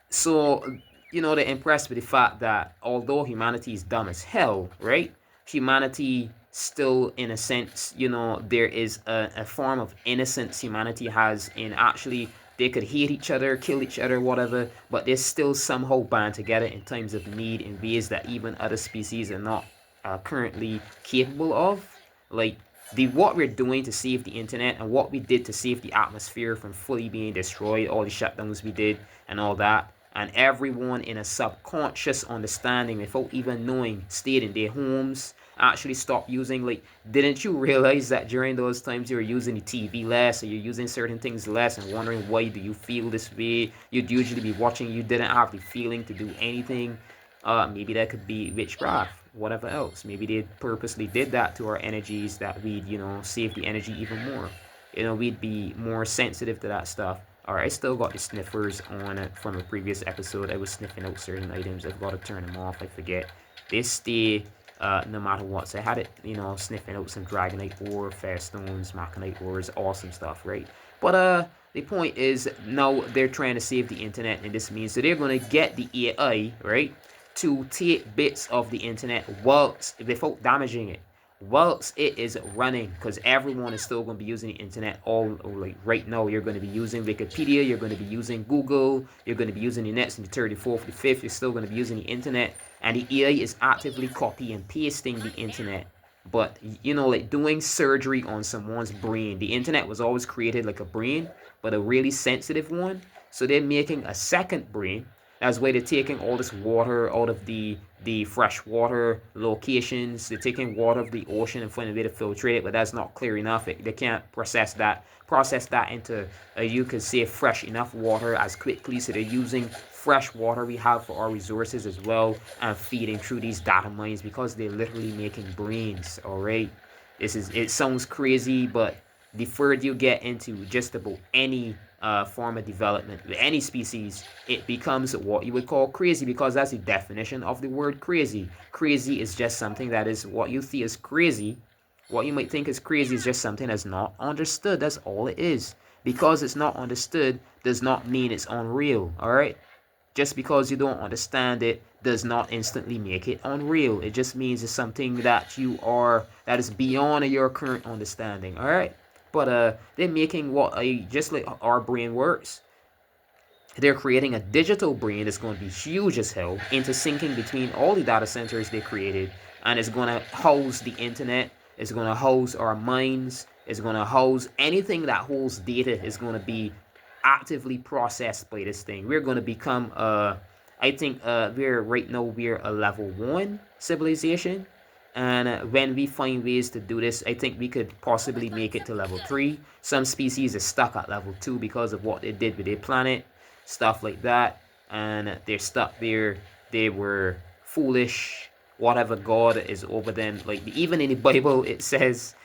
so they're impressed with the fact that although humanity is dumb as hell, right? Humanity still, in a sense, there is a form of innocence humanity has in actually they could hate each other, kill each other, whatever, but they're still somehow bound together in times of need in ways that even other species are not currently capable of. Like what we're doing to save the internet and what we did to save the atmosphere from fully being destroyed, all the shutdowns we did and all that, and everyone in a subconscious understanding without even knowing stayed in their homes, actually stopped using, like, didn't you realize that during those times you were using the TV less or you're using certain things less and wondering why do you feel this way? You'd usually be watching, you didn't have the feeling to do anything. Maybe that could be witchcraft, whatever else. Maybe they purposely did that to our energies that we'd, save the energy even more. We'd be more sensitive to that stuff. Alright, I still got the sniffers on it from a previous episode. I was sniffing out certain items. I've got to turn them off. I forget. They stay no matter what. So I had it, sniffing out some Dragonite ore, Fairstones, Maconite ores, awesome stuff, right? But the point is now they're trying to save the internet, and this means so they're gonna get the AI, right, to take bits of the internet whilst without damaging it, whilst it is running, because everyone is still going to be using the internet. All like right now, you're going to be using Wikipedia, you're going to be using Google, you're going to be using the next and the 34th, the 5th, you're still going to be using the internet, and the AI is actively copy and pasting the internet. But like doing surgery on someone's brain. The internet was always created like a brain, but a really sensitive one. So they're making a second brain. That's why they're taking all this water out of the freshwater locations. They're taking water of the ocean and finding a way to filtrate it, but that's not clear enough. They can't process that into you could say fresh enough water as quickly. So they're using fresh water we have for our resources as well and feeding through these data mines because they're literally making brains. All right, it sounds crazy, but the further you get into just about any form of development with any species, it becomes what you would call crazy, because that's the definition of the word crazy. Crazy is just something that is what you see as crazy. What you might think is crazy is just something that's not understood. That's all it is. Because it's not understood does not mean it's unreal. All right. Just because you don't understand it does not instantly make it unreal. It just means it's something that that is beyond your current understanding. All right. But they're making just like our brain works. They're creating a digital brain that's going to be huge as hell, intersyncing between all the data centers they created, and it's going to house the internet. It's going to house our minds. It's going to house anything that holds data. Is going to be actively processed by this thing. We're going to become I think we're a level 1 civilization, and when we find ways to do this, I think we could possibly make it to level 3. Some species are stuck at level 2 because of what they did with their planet, stuff like that, and they're stuck there. They were foolish. Whatever God is over them, like even in the Bible, it says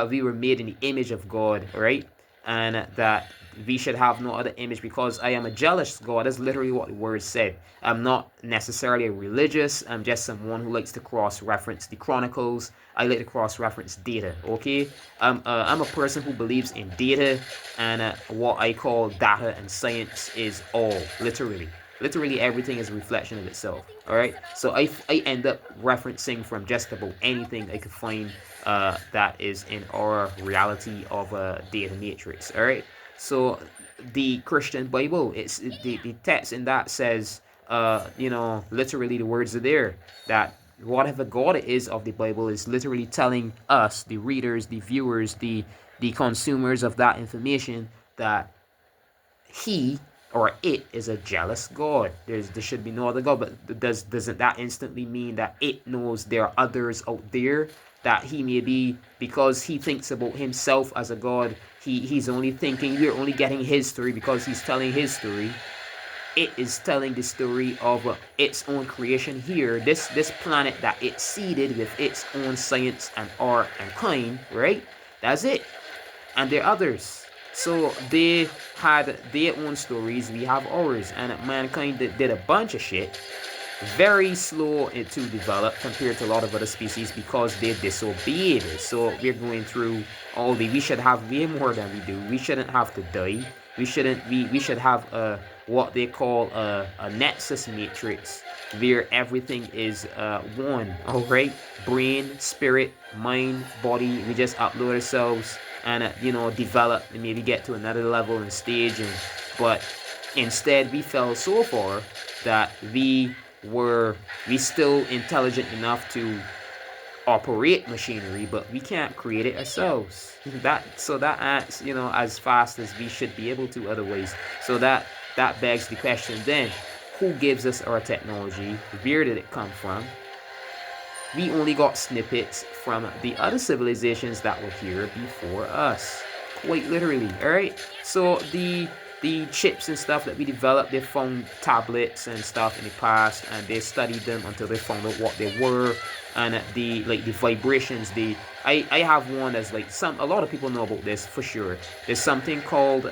we were made in the image of God, right? And that we should have no other image because I am a jealous God. That's literally what the word said. I'm not necessarily a religious. I'm just someone who likes to cross-reference the chronicles. I like to cross-reference data, okay? I'm a person who believes in data, and what I call data and science is all, literally. Literally everything is a reflection of itself, all right? So I end up referencing from just about anything I could find that is in our reality of a data matrix, all right? So the Christian Bible, it's the text in that says, literally the words are there that whatever God is of the Bible is literally telling us, the readers, the viewers, the consumers of that information, that he or it is a jealous God. There should be no other God, but doesn't that instantly mean that it knows there are others out there that he may be, because he thinks about himself as a God, he's only thinking, we're only getting his story because he's telling his story. It is telling the story of its own creation here, this planet that it seeded with its own science and art and kind, right? That's it. And there are others. So they had their own stories, we have ours, and mankind did a bunch of shit. Very slow to develop compared to a lot of other species because they disobeyed. So we're going through we should have way more than we do. We shouldn't have to die. We should have what they call a nexus matrix, where everything is one. All right, brain, spirit, mind, body. We just upload ourselves and develop and maybe get to another level and stage. But instead, we fell so far that we still intelligent enough to operate machinery, but we can't create it ourselves. That acts, as fast as we should be able to otherwise. So that begs the question then: who gives us our technology? Where did it come from? We only got snippets from the other civilizations that were here before us, quite literally. All right. So the chips and stuff that we developed, they found tablets and stuff in the past, and they studied them until they found out what they were, and the vibrations. I have one that's like a lot of people know about this for sure. There's something called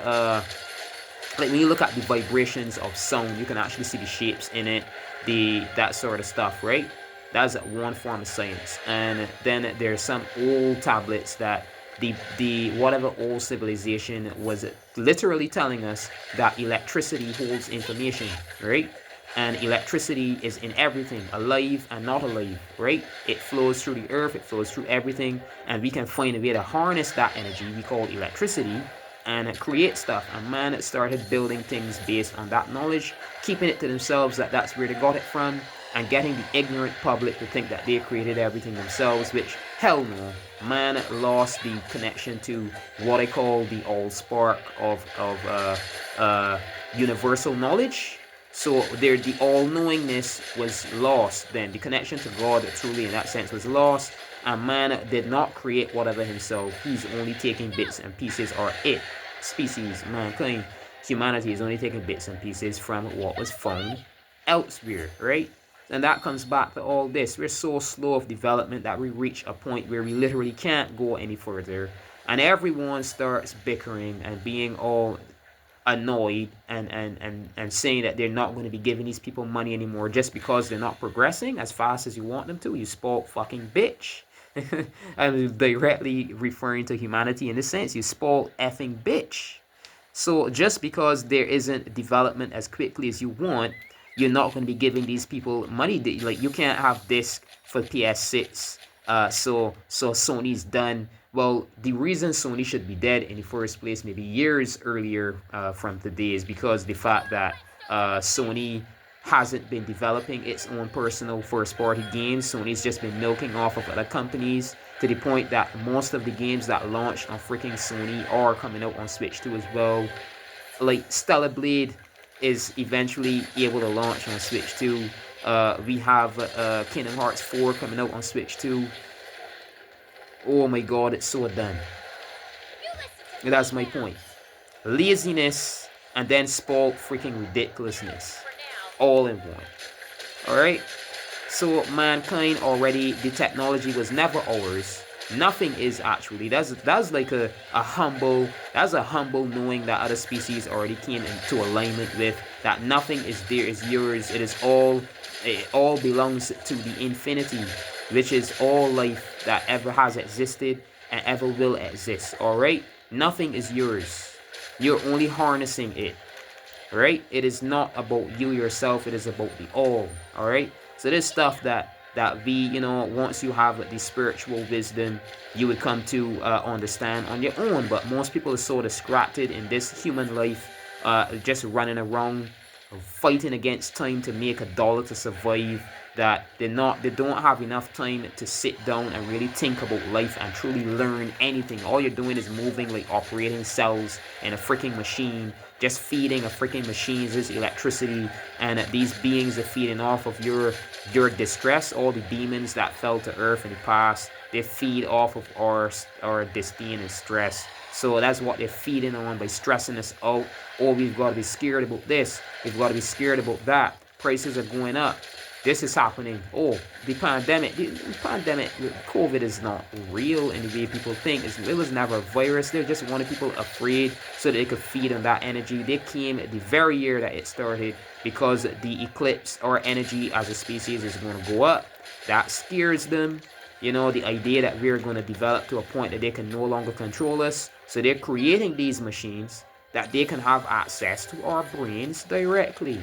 like when you look at the vibrations of sound, you can actually see the shapes in it, that sort of stuff, right? That's one form of science. And then there's some old tablets that the whatever old civilization was literally telling us that electricity holds information, right? And electricity is in everything, alive and not alive, right? It flows through the earth, it flows through everything, and we can find a way to harness that energy we call electricity and create stuff. And man started building things based on that knowledge, keeping it to themselves that that's where they got it from, and getting the ignorant public to think that they created everything themselves, which, hell no. Man lost the connection to what I call the all spark of universal knowledge. So the all-knowingness was lost then. The connection to God truly in that sense was lost. And man did not create whatever himself. He's only taking bits and pieces, or it, species, mankind, humanity is only taking bits and pieces from what was found elsewhere, right? And that comes back to all this. We're so slow of development that we reach a point where we literally can't go any further. And everyone starts bickering and being all annoyed and saying that they're not going to be giving these people money anymore just because they're not progressing as fast as you want them to. You spoiled fucking bitch. I'm directly referring to humanity in this sense. You spoiled effing bitch. So just because there isn't development as quickly as you want, you're not going to be giving these people money. Like, you can't have disc for PS6. So Sony's done. Well, the reason Sony should be dead in the first place, maybe years earlier from today, is because the fact that Sony hasn't been developing its own personal first-party games. Sony's just been milking off of other companies to the point that most of the games that launched on freaking Sony are coming out on Switch 2 as well. Like, Stellar Blade is eventually able to launch on Switch 2. We have Kingdom Hearts 4 coming out on Switch 2. Oh my god, it's so done. And that's my point. Laziness and then spoiled freaking ridiculousness. All in one. Alright? So mankind already, the technology was never ours. Nothing is actually. That's like a humble knowing that other species already came into alignment with that nothing is there is yours. It all belongs to the infinity, which is all life that ever has existed and ever will exist. Alright? Nothing is yours. You're only harnessing it. Right? It is not about you yourself, it is about the all. Alright? So this stuff that we, once you have the spiritual wisdom, you would come to understand on your own. But most people are so distracted in this human life, just running around, fighting against time to make a dollar to survive, that they don't have enough time to sit down and really think about life and truly learn anything. All you're doing is moving like operating cells in a freaking machine, just feeding a freaking machine's electricity, and these beings are feeding off of your distress. All the demons that fell to earth in the past, they feed off of our disdain and stress. So that's what they're feeding on by stressing us out. Oh, we've got to be scared about this, we've got to be scared about that, prices are going up, this is happening. Oh, the pandemic, COVID is not real in the way people think. It was never a virus. They just wanted people afraid so that they could feed on that energy. They came the very year that it started because the eclipse, our energy as a species, is going to go up. That scares them. The idea that we're going to develop to a point that they can no longer control us. So they're creating these machines that they can have access to our brains directly.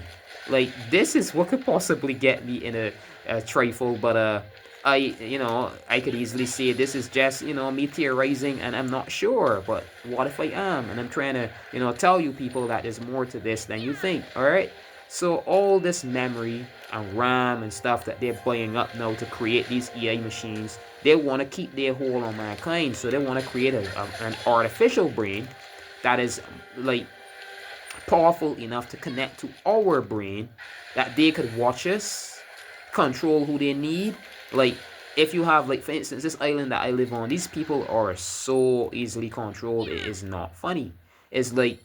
Like, this is what could possibly get me in a trifle, but I could easily say this is just, me theorizing, and I'm not sure. But what if I am? And I'm trying to, tell you people that there's more to this than you think. All right. So all this memory and RAM and stuff that they're buying up now to create these AI machines, they want to keep their hold on mankind. So they want to create an artificial brain that is like powerful enough to connect to our brain, that they could watch us, control who they need. Like, if you have, like, for instance, this island that I live on, these people are so easily controlled, it is not funny. It's like,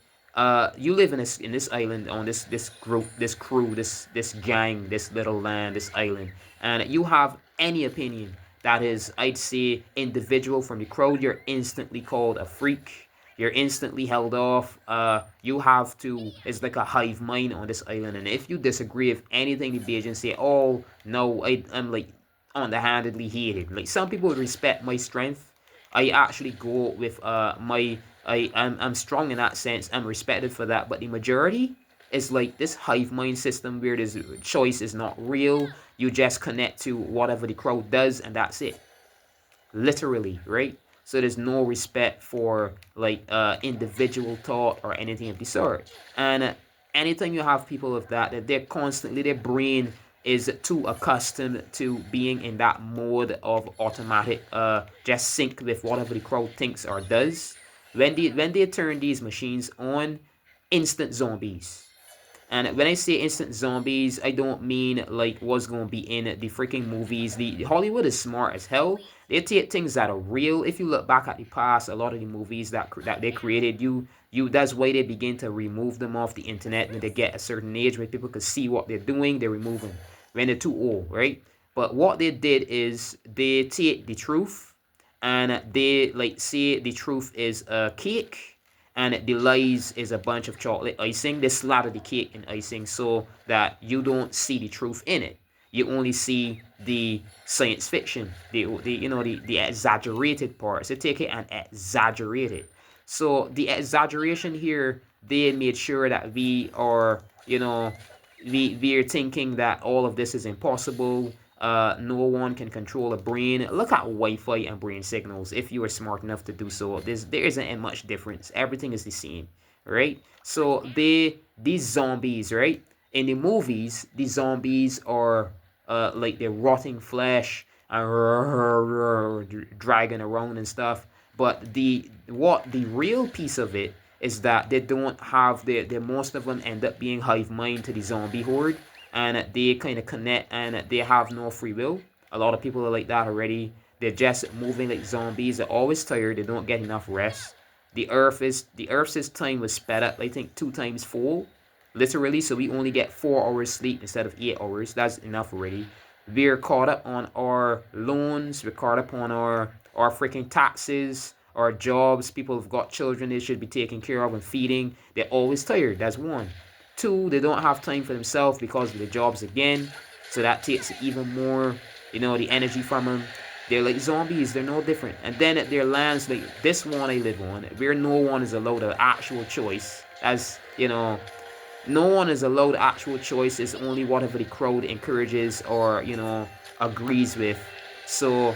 you live in this island, on this group, this crew, this gang, this little land, this island, and you have any opinion that is, I'd say, individual from the crowd, you're instantly called a freak. You're instantly held off. You have to. It's like a hive mind on this island, and if you disagree with anything the Bajans say, oh no, I'm like underhandedly hated. Like, some people respect my strength. I actually go with I'm strong in that sense. I'm respected for that, but the majority is like this hive mind system where this choice is not real. You just connect to whatever the crowd does, and that's it. Literally, right? So there's no respect for, like, individual thought or anything of the sort. And anytime you have people of that they're constantly, their brain is too accustomed to being in that mode of automatic, just sync with whatever the crowd thinks or does. When they turn these machines on, instant zombies. And when I say instant zombies, I don't mean like what's going to be in the freaking movies. The Hollywood is smart as hell. They take things that are real. If you look back at the past, a lot of the movies that they created, that's why they begin to remove them off the internet when they get a certain age where people could see what they're doing. They remove them when they're too old, right? But what they did is they take the truth, and they, like, say the truth is a cake, and the lies is a bunch of chocolate icing. They slather the cake in icing so that you don't see the truth in it. You only see the science fiction, the exaggerated parts. They take it and exaggerate it. So the exaggeration here, they made sure that we are, we're thinking that all of this is impossible. No one can control a brain. Look at Wi-Fi and brain signals. If you are smart enough to do so, there isn't much difference. Everything is the same, right? So these zombies, right? In the movies, these zombies are like they're rotting flesh and dragging around and stuff. But the real piece of it is that they don't have the most of them end up being hive mind to the zombie horde, and they kind of connect, and they have no free will. A lot of people are like that already. They're just moving like zombies. They're always tired. They don't get enough rest. The Earth's time was sped up, I think, 2 times full, literally. So we only get 4 hours sleep instead of 8 hours. That's enough already. We're caught up on our loans. We're caught up on our freaking taxes, our jobs. People have got children they should be taking care of and feeding. They're always tired. That's one. Two, they don't have time for themselves because of the jobs again. So that takes even more, the energy from them. They're like zombies. They're no different. And then at their lands, like this one I live on, where no one is allowed an actual choice. As, no one is allowed actual choice. It's only whatever the crowd encourages or, agrees with. So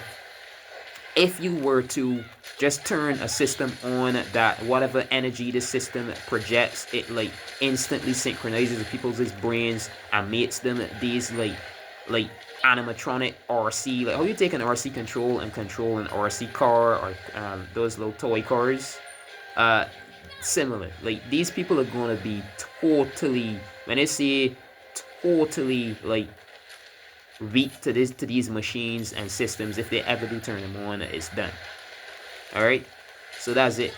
if you were to just turn a system on that whatever energy the system projects, it like instantly synchronizes people's brains and makes them these like animatronic RC. Like how you take an RC control and control an RC car or those little toy cars. Similar. Like these people are gonna be totally, when I say totally, like weak to these machines and systems. If they ever do turn them on, it's done. All right, so that's it.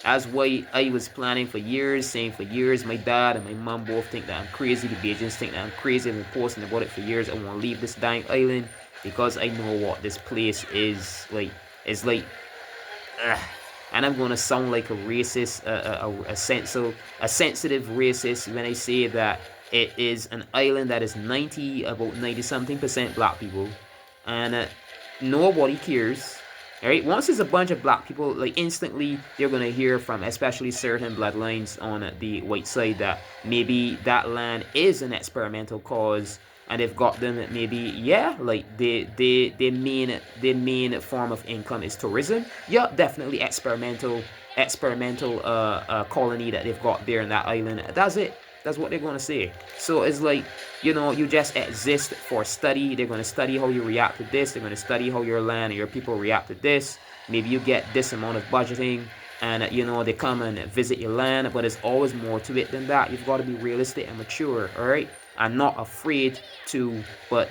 That's why I was planning for years, saying for years. My dad and my mom both think that I'm crazy. The Bajans think that I'm crazy. I've been posting about it for years. I want to leave this dying island because I know what this place is like. It's like, and I'm gonna sound like a racist, a sensitive racist when I say that it is an island that is about 90 something percent black people, and nobody cares. All right, once there's a bunch of black people, like instantly they're gonna hear from especially certain bloodlines on the white side that maybe that land is an experimental cause, and they've got them that maybe, yeah, like their main form of income is tourism. Yeah, definitely experimental colony that they've got there in that island. That's it. That's what they're gonna say. So it's like, you just exist for study. They're gonna study how you react to this. They're gonna study how your land and your people react to this. Maybe you get this amount of budgeting, and they come and visit your land. But there's always more to it than that. You've got to be realistic and mature. All right. I'm not afraid to, but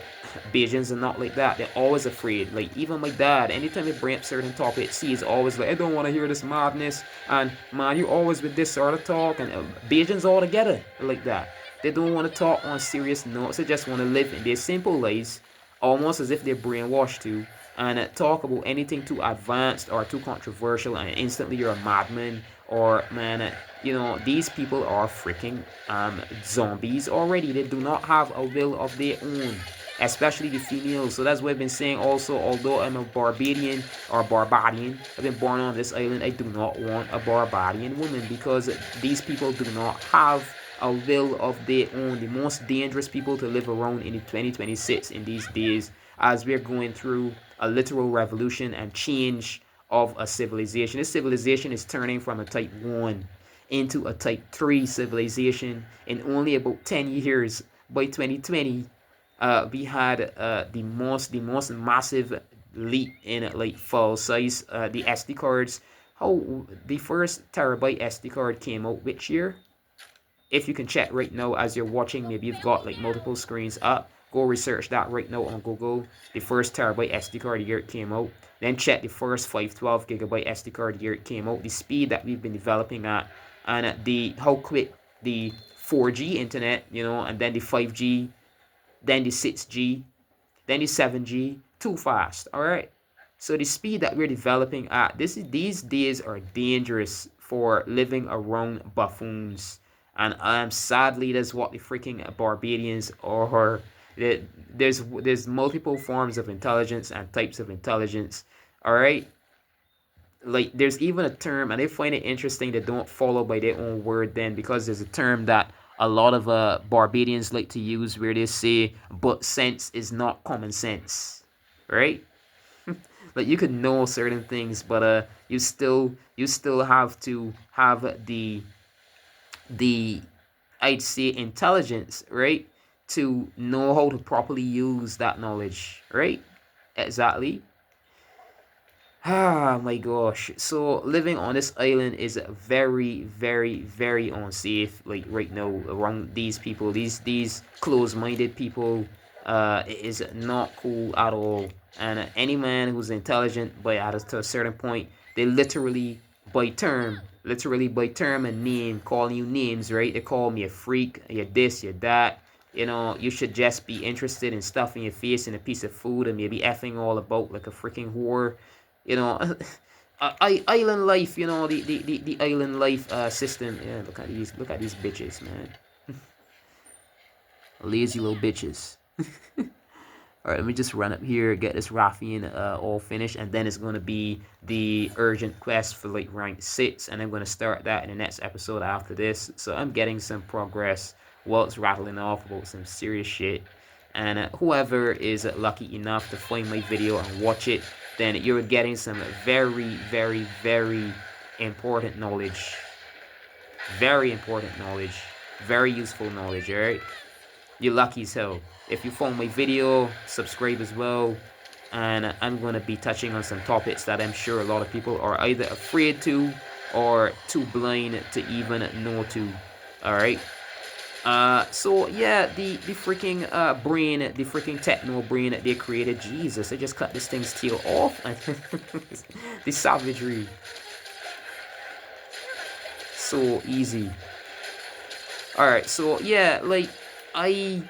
Bajans are not like that. They're always afraid. Like, even my dad, anytime we bring up certain topics, he's always like, I don't want to hear this madness. And man, you always with this sort of talk. And Bajans all together like that. They don't want to talk on serious notes. They just want to live in their simple lives, almost as if they're brainwashed to, and talk about anything too advanced or too controversial, and instantly you're a madman. Or man, these people are freaking zombies already. They do not have a will of their own, especially the females. So that's what I've been saying also. Although I'm a Barbadian or Barbadian, I've been born on this island, I do not want a Barbadian woman, because these people do not have a will of their own. The most dangerous people to live around in the 2026 in these days, as we're going through a literal revolution and change of a civilization. This civilization is turning from a type 1 into a type 3 civilization in only about 10 years. By 2020, we had the most massive leap in like file size. The SD cards. How the first terabyte SD card came out which year? If you can check right now as you're watching, maybe you've got like multiple screens up, go research that right now on Google. The first terabyte SD card, the year it came out. Then check the first 512 gigabyte SD card, the year it came out. The speed that we've been developing at, and the how quick the 4G internet, and then the 5G, then the 6G, then the 7G, too fast. All right. So the speed that we're developing at, these days are dangerous for living around buffoons. And sadly, that's what the freaking Barbadians are. There's multiple forms of intelligence and types of intelligence. All right. Like, there's even a term, and they find it interesting, they don't follow by their own word then, because there's a term that a lot of Barbadians like to use, where they say, but sense is not common sense, right? Like, you could know certain things, but you still have to have the I'd say intelligence, right, to know how to properly use that knowledge, right? Exactly. Ah, my gosh. So living on this island is very, very, very unsafe. Like right now, around these people, these close-minded people, it is not cool at all. And any man who's intelligent, to a certain point, they literally by term and name, calling you names, right? They call me a freak, you're this, you're that. You should just be interested in stuffing your face in a piece of food and maybe effing all about like a freaking whore. you know Island life, the island life system. Yeah, look at these bitches, man. Lazy little bitches. All right, let me just run up here, get this Raffian all finished, and then it's going to be the urgent quest for like rank 6, and I'm going to start that in the next episode after this. So I'm getting some progress while it's rattling off about some serious shit. And whoever is lucky enough to find my video and watch it, then you're getting some very, very, very important knowledge. Very important knowledge. Very useful knowledge, alright? You're lucky as hell. If you found my video, subscribe as well. And I'm going to be touching on some topics that I'm sure a lot of people are either afraid to or too blind to even know to. Alright? So yeah, the freaking brain, the freaking techno brain that they created, Jesus, I just cut this thing's tail off. The savagery. So easy. Alright, so yeah, like, I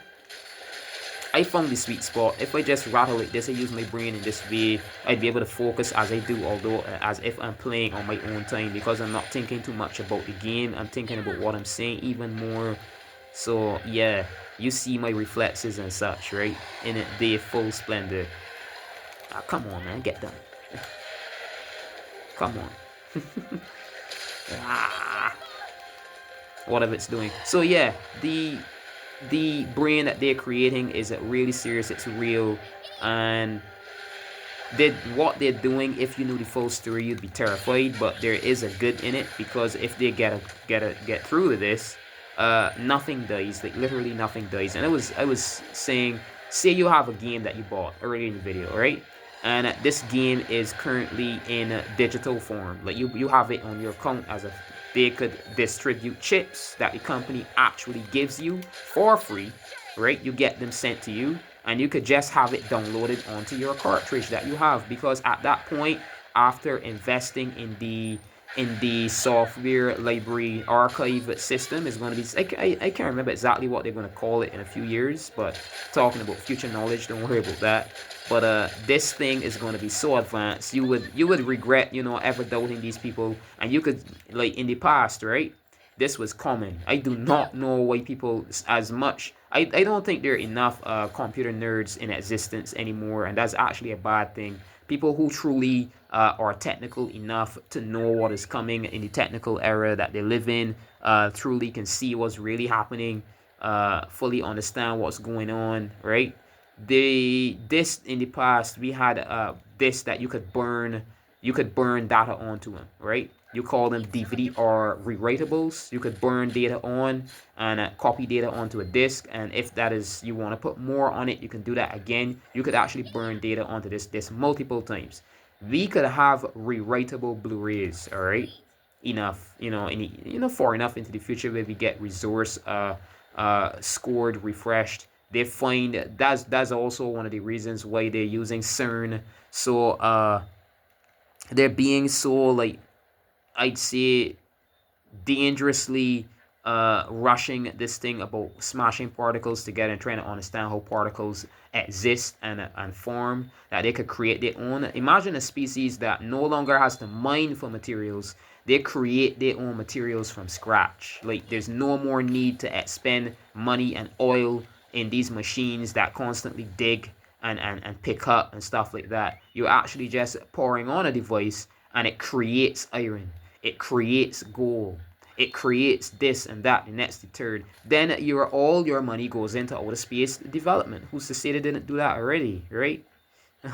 found the sweet spot. If I just rattle like this, I use my brain in this way, I'd be able to focus as I do, although as if I'm playing on my own time, because I'm not thinking too much about the game. I'm thinking about what I'm saying even more. So yeah, you see my reflexes and such, right? In their full splendor. Ah, come on, man, get done. Come on. Ah, whatever it's doing. So yeah, the brain that they're creating is really serious. It's real, and what they're doing, if you knew the full story, you'd be terrified. But there is a good in it, because if they get through to this, nothing dies. Like literally nothing dies. And I was saying, say you have a game that you bought early in the video, right? And this game is currently in digital form. Like you have it on your account as a. They could distribute chips that the company actually gives you for free, right? You get them sent to you, and you could just have it downloaded onto your cartridge that you have, because at that point, after investing in the software library archive system, is going to be, I can't remember exactly what they're going to call it in a few years, but talking about future knowledge, don't worry about that. But this thing is going to be so advanced, you would regret, ever doubting these people. And you could, like in the past, right? This was common. I do not know why people as much. I don't think there are enough computer nerds in existence anymore, and that's actually a bad thing. People who truly are technical enough to know what is coming in the technical era that they live in, truly can see what's really happening, fully understand what's going on, right? This in the past, we had this that you could burn data onto them, right? You call them DVD or rewritables. You could burn data on and copy data onto a disk, and if that is, you want to put more on it, you can do that again. You could actually burn data onto this disk multiple times. We could have rewritable Blu-rays, all right? Enough, far enough into the future where we get resource scored, refreshed. They find that's also one of the reasons why they're using CERN. So they're being so, like, I'd say, dangerously rushing this thing about smashing particles together and trying to understand how particles exist and form, that they could create their own. Imagine a species that no longer has to mine for materials. They create their own materials from scratch. Like, there's no more need to expend money and oil in these machines that constantly dig and pick up and stuff like that. You're actually just pouring on a device, and it creates iron, it creates gold, it creates this and that, the next, the third. Then all your money goes into outer space development. Who's to say they didn't do that already, right?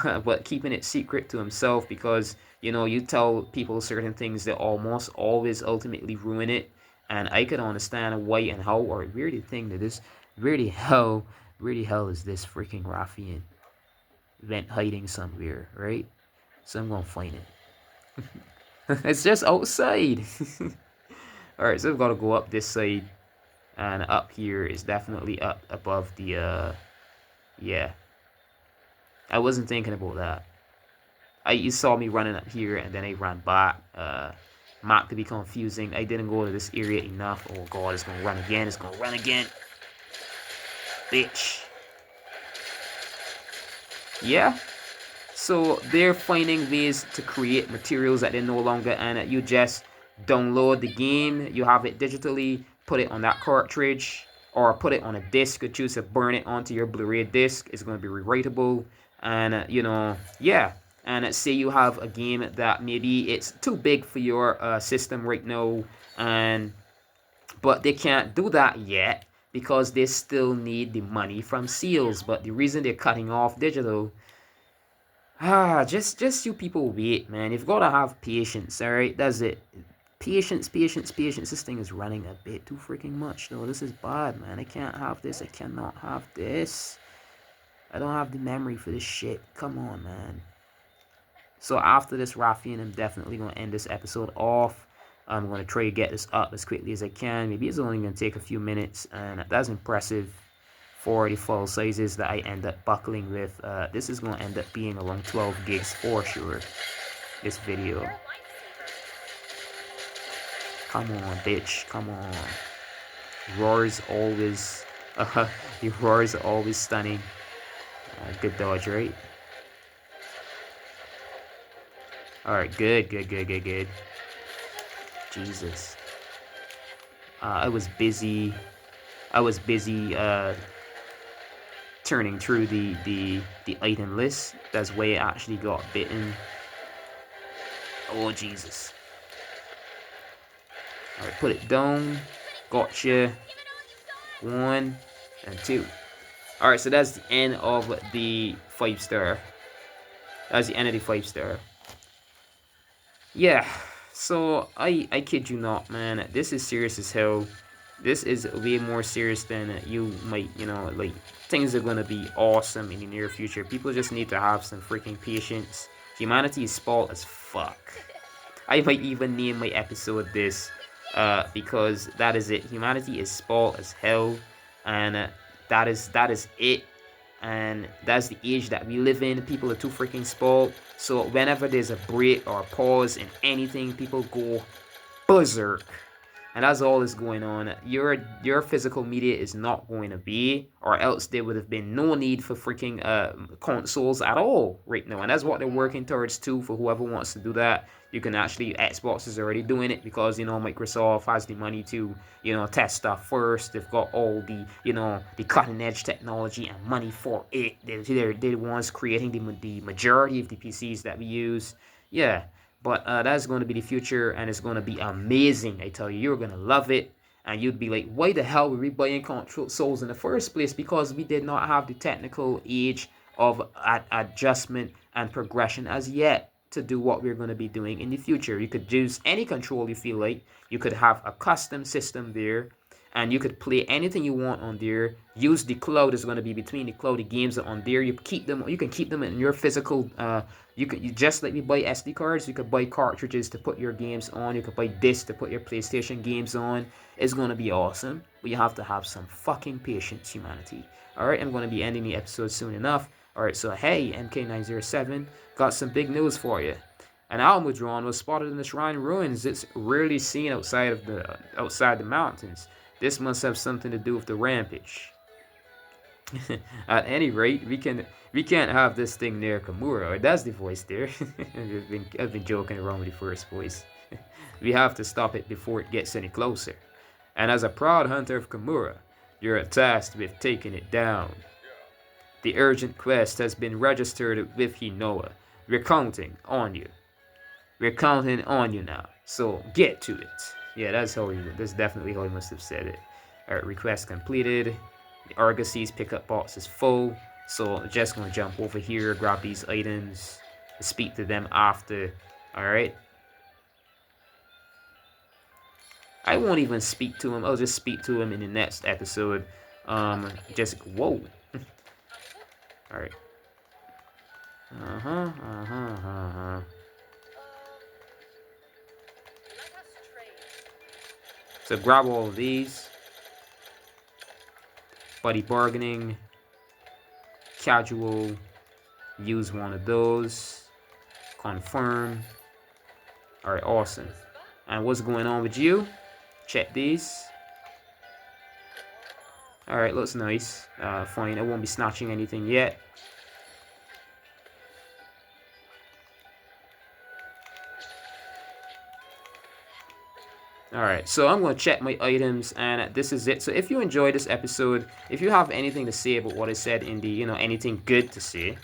But keeping it secret to himself, because you tell people certain things that almost always ultimately ruin it. And I could understand why and how, or where the thing that is, where the hell is this freaking ruffian vent hiding somewhere, right? So I'm gonna find it. It's just outside. All right, so we've got to go up this side, and up here is definitely up above the yeah. I wasn't thinking about that. You saw me running up here, and then I ran back. Map could be confusing. I didn't go to this area enough. Oh god, it's gonna run again. It's gonna run again. Bitch. Yeah. So they're finding ways to create materials that they no longer, and you just download the game, you have it digitally, put it on that cartridge, or put it on a disc. You choose to burn it onto your Blu-ray disc. It's going to be rewritable, and yeah. And say you have a game that maybe it's too big for your system right now, and but they can't do that yet because they still need the money from sales. But the reason they're cutting off digital, just you people wait, man. You've got to have patience, all right? That's it. Patience, patience, patience. This thing is running a bit too freaking much, though. This is bad, man. I can't have this. I cannot have this. I don't have the memory for this shit. Come on, man. So after this ruffian, I'm definitely going to end this episode off. I'm going to try to get this up as quickly as I can. Maybe it's only going to take a few minutes, and that's impressive for the file sizes that I end up buckling with. This is going to end up being around 12 gigs for sure, this video. Come on, bitch, come on. Roars always, the roars are always stunning. Good dodge, right? Alright, good. Jesus. I was busy turning through the item list. That's where I actually got bitten. Oh, Jesus. All right, put it down. Gotcha. 1 and 2. All right, so that's the end of the 5-star. That's the end of the 5-star. Yeah, so I kid you not, man. This is serious as hell. This is way more serious than you might, like, things are gonna be awesome in the near future. People just need to have some freaking patience. Humanity is spoiled as fuck. I might even name my episode this, because that is it. Humanity is spoiled as hell, and that is it. And that's the age that we live in. People are too freaking spoiled. So whenever there's a break or a pause in anything, people go berserk, and that's all that's going on. Your physical media is not going to be, or else there would have been no need for freaking consoles at all right now, and that's what they're working towards too. For whoever wants to do that, you can actually, Xbox is already doing it, because Microsoft has the money to test stuff first. They've got all the cutting edge technology and money for it. They're the ones creating the majority of the PCs that we use. Yeah, but that's going to be the future, and it's going to be amazing. I tell you, you're going to love it. And you'd be like, why the hell were we buying consoles in the first place? Because we did not have the technical age of adjustment and progression as yet to do what we're going to be doing in the future. You could use any control you feel like. You could have a custom system there, and you could play anything you want on there. Use the cloud. Is going to be between the cloud. The games are on there. You can keep them in your physical. You just like we buy SD cards. You could buy cartridges to put your games on. You could buy discs to put your PlayStation games on. It's going to be awesome, but you have to have some fucking patience, humanity. All right, I'm going to be ending the episode soon enough. All right, so hey, MK907, got some big news for you. An Almudron was spotted in the shrine ruins. It's rarely seen outside the mountains. This must have something to do with the rampage. At any rate, we can't have this thing near Kamura. That's the voice there. I've been joking around with the first voice. We have to stop it before it gets any closer. And as a proud hunter of Kamura, you're tasked with taking it down. The urgent quest has been registered with Hinoa. We're counting on you. We're counting on you now. So get to it. Yeah, that's definitely how he must have said it. Alright, request completed. The Argosy's pickup box is full. So just gonna jump over here, grab these items, speak to them after. Alright. I won't even speak to him. I'll just speak to him in the next episode. Whoa. Alright. So grab all of these. Buddy bargaining. Casual. Use one of those. Confirm. Alright, awesome. And what's going on with you? Check these. Alright, looks nice. Fine, I won't be snatching anything yet. Alright, so I'm going to check my items, and this is it. So if you enjoyed this episode, if you have anything to say about what I said in the, anything good to say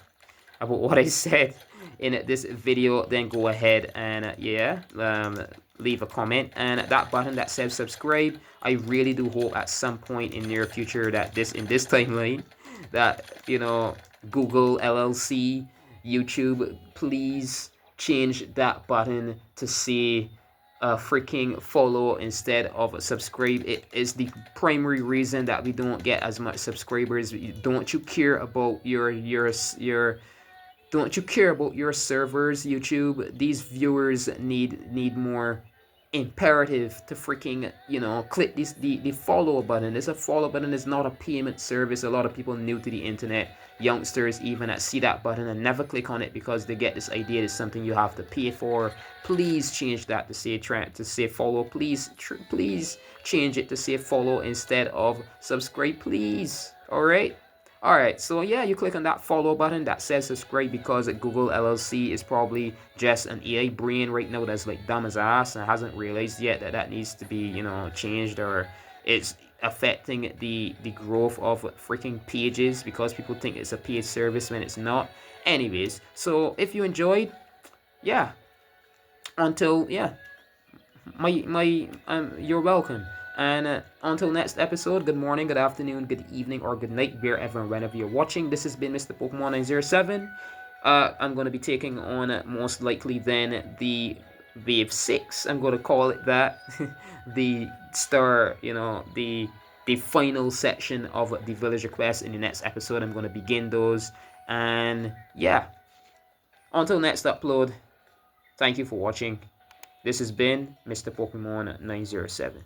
about what I said in this video, then go ahead and, leave a comment. And that button that says subscribe, I really do hope at some point in near future that in this timeline, that, Google, LLC, YouTube, please change that button to say freaking follow instead of subscribe. It is the primary reason that we don't get as much subscribers. Don't you care about your don't you care about your servers, YouTube? These viewers need more imperative to freaking, click the follow button. It's a follow button. It's not a payment service. A lot of people new to the internet, youngsters even, that see that button and never click on it because they get this idea it's something you have to pay for. Please change that to say follow. Please change it to say follow instead of subscribe, please. Alright, so yeah, you click on that follow button that says subscribe, because Google LLC is probably just an AI brain right now that's like dumb as ass and hasn't realized yet that needs to be, changed, or it's affecting the growth of freaking pages because people think it's a paid service when it's not. Anyways, so if you enjoyed, yeah, until yeah, you're welcome. And until next episode, good morning, good afternoon, good evening, or good night, wherever and whenever you're watching. This has been Mr. Pokemon 907. I'm going to be taking on most likely then the Wave 6. I'm going to call it that. The star, the final section of the Villager Quest in the next episode. I'm going to begin those. And yeah, until next upload, thank you for watching. This has been Mr. Pokemon 907.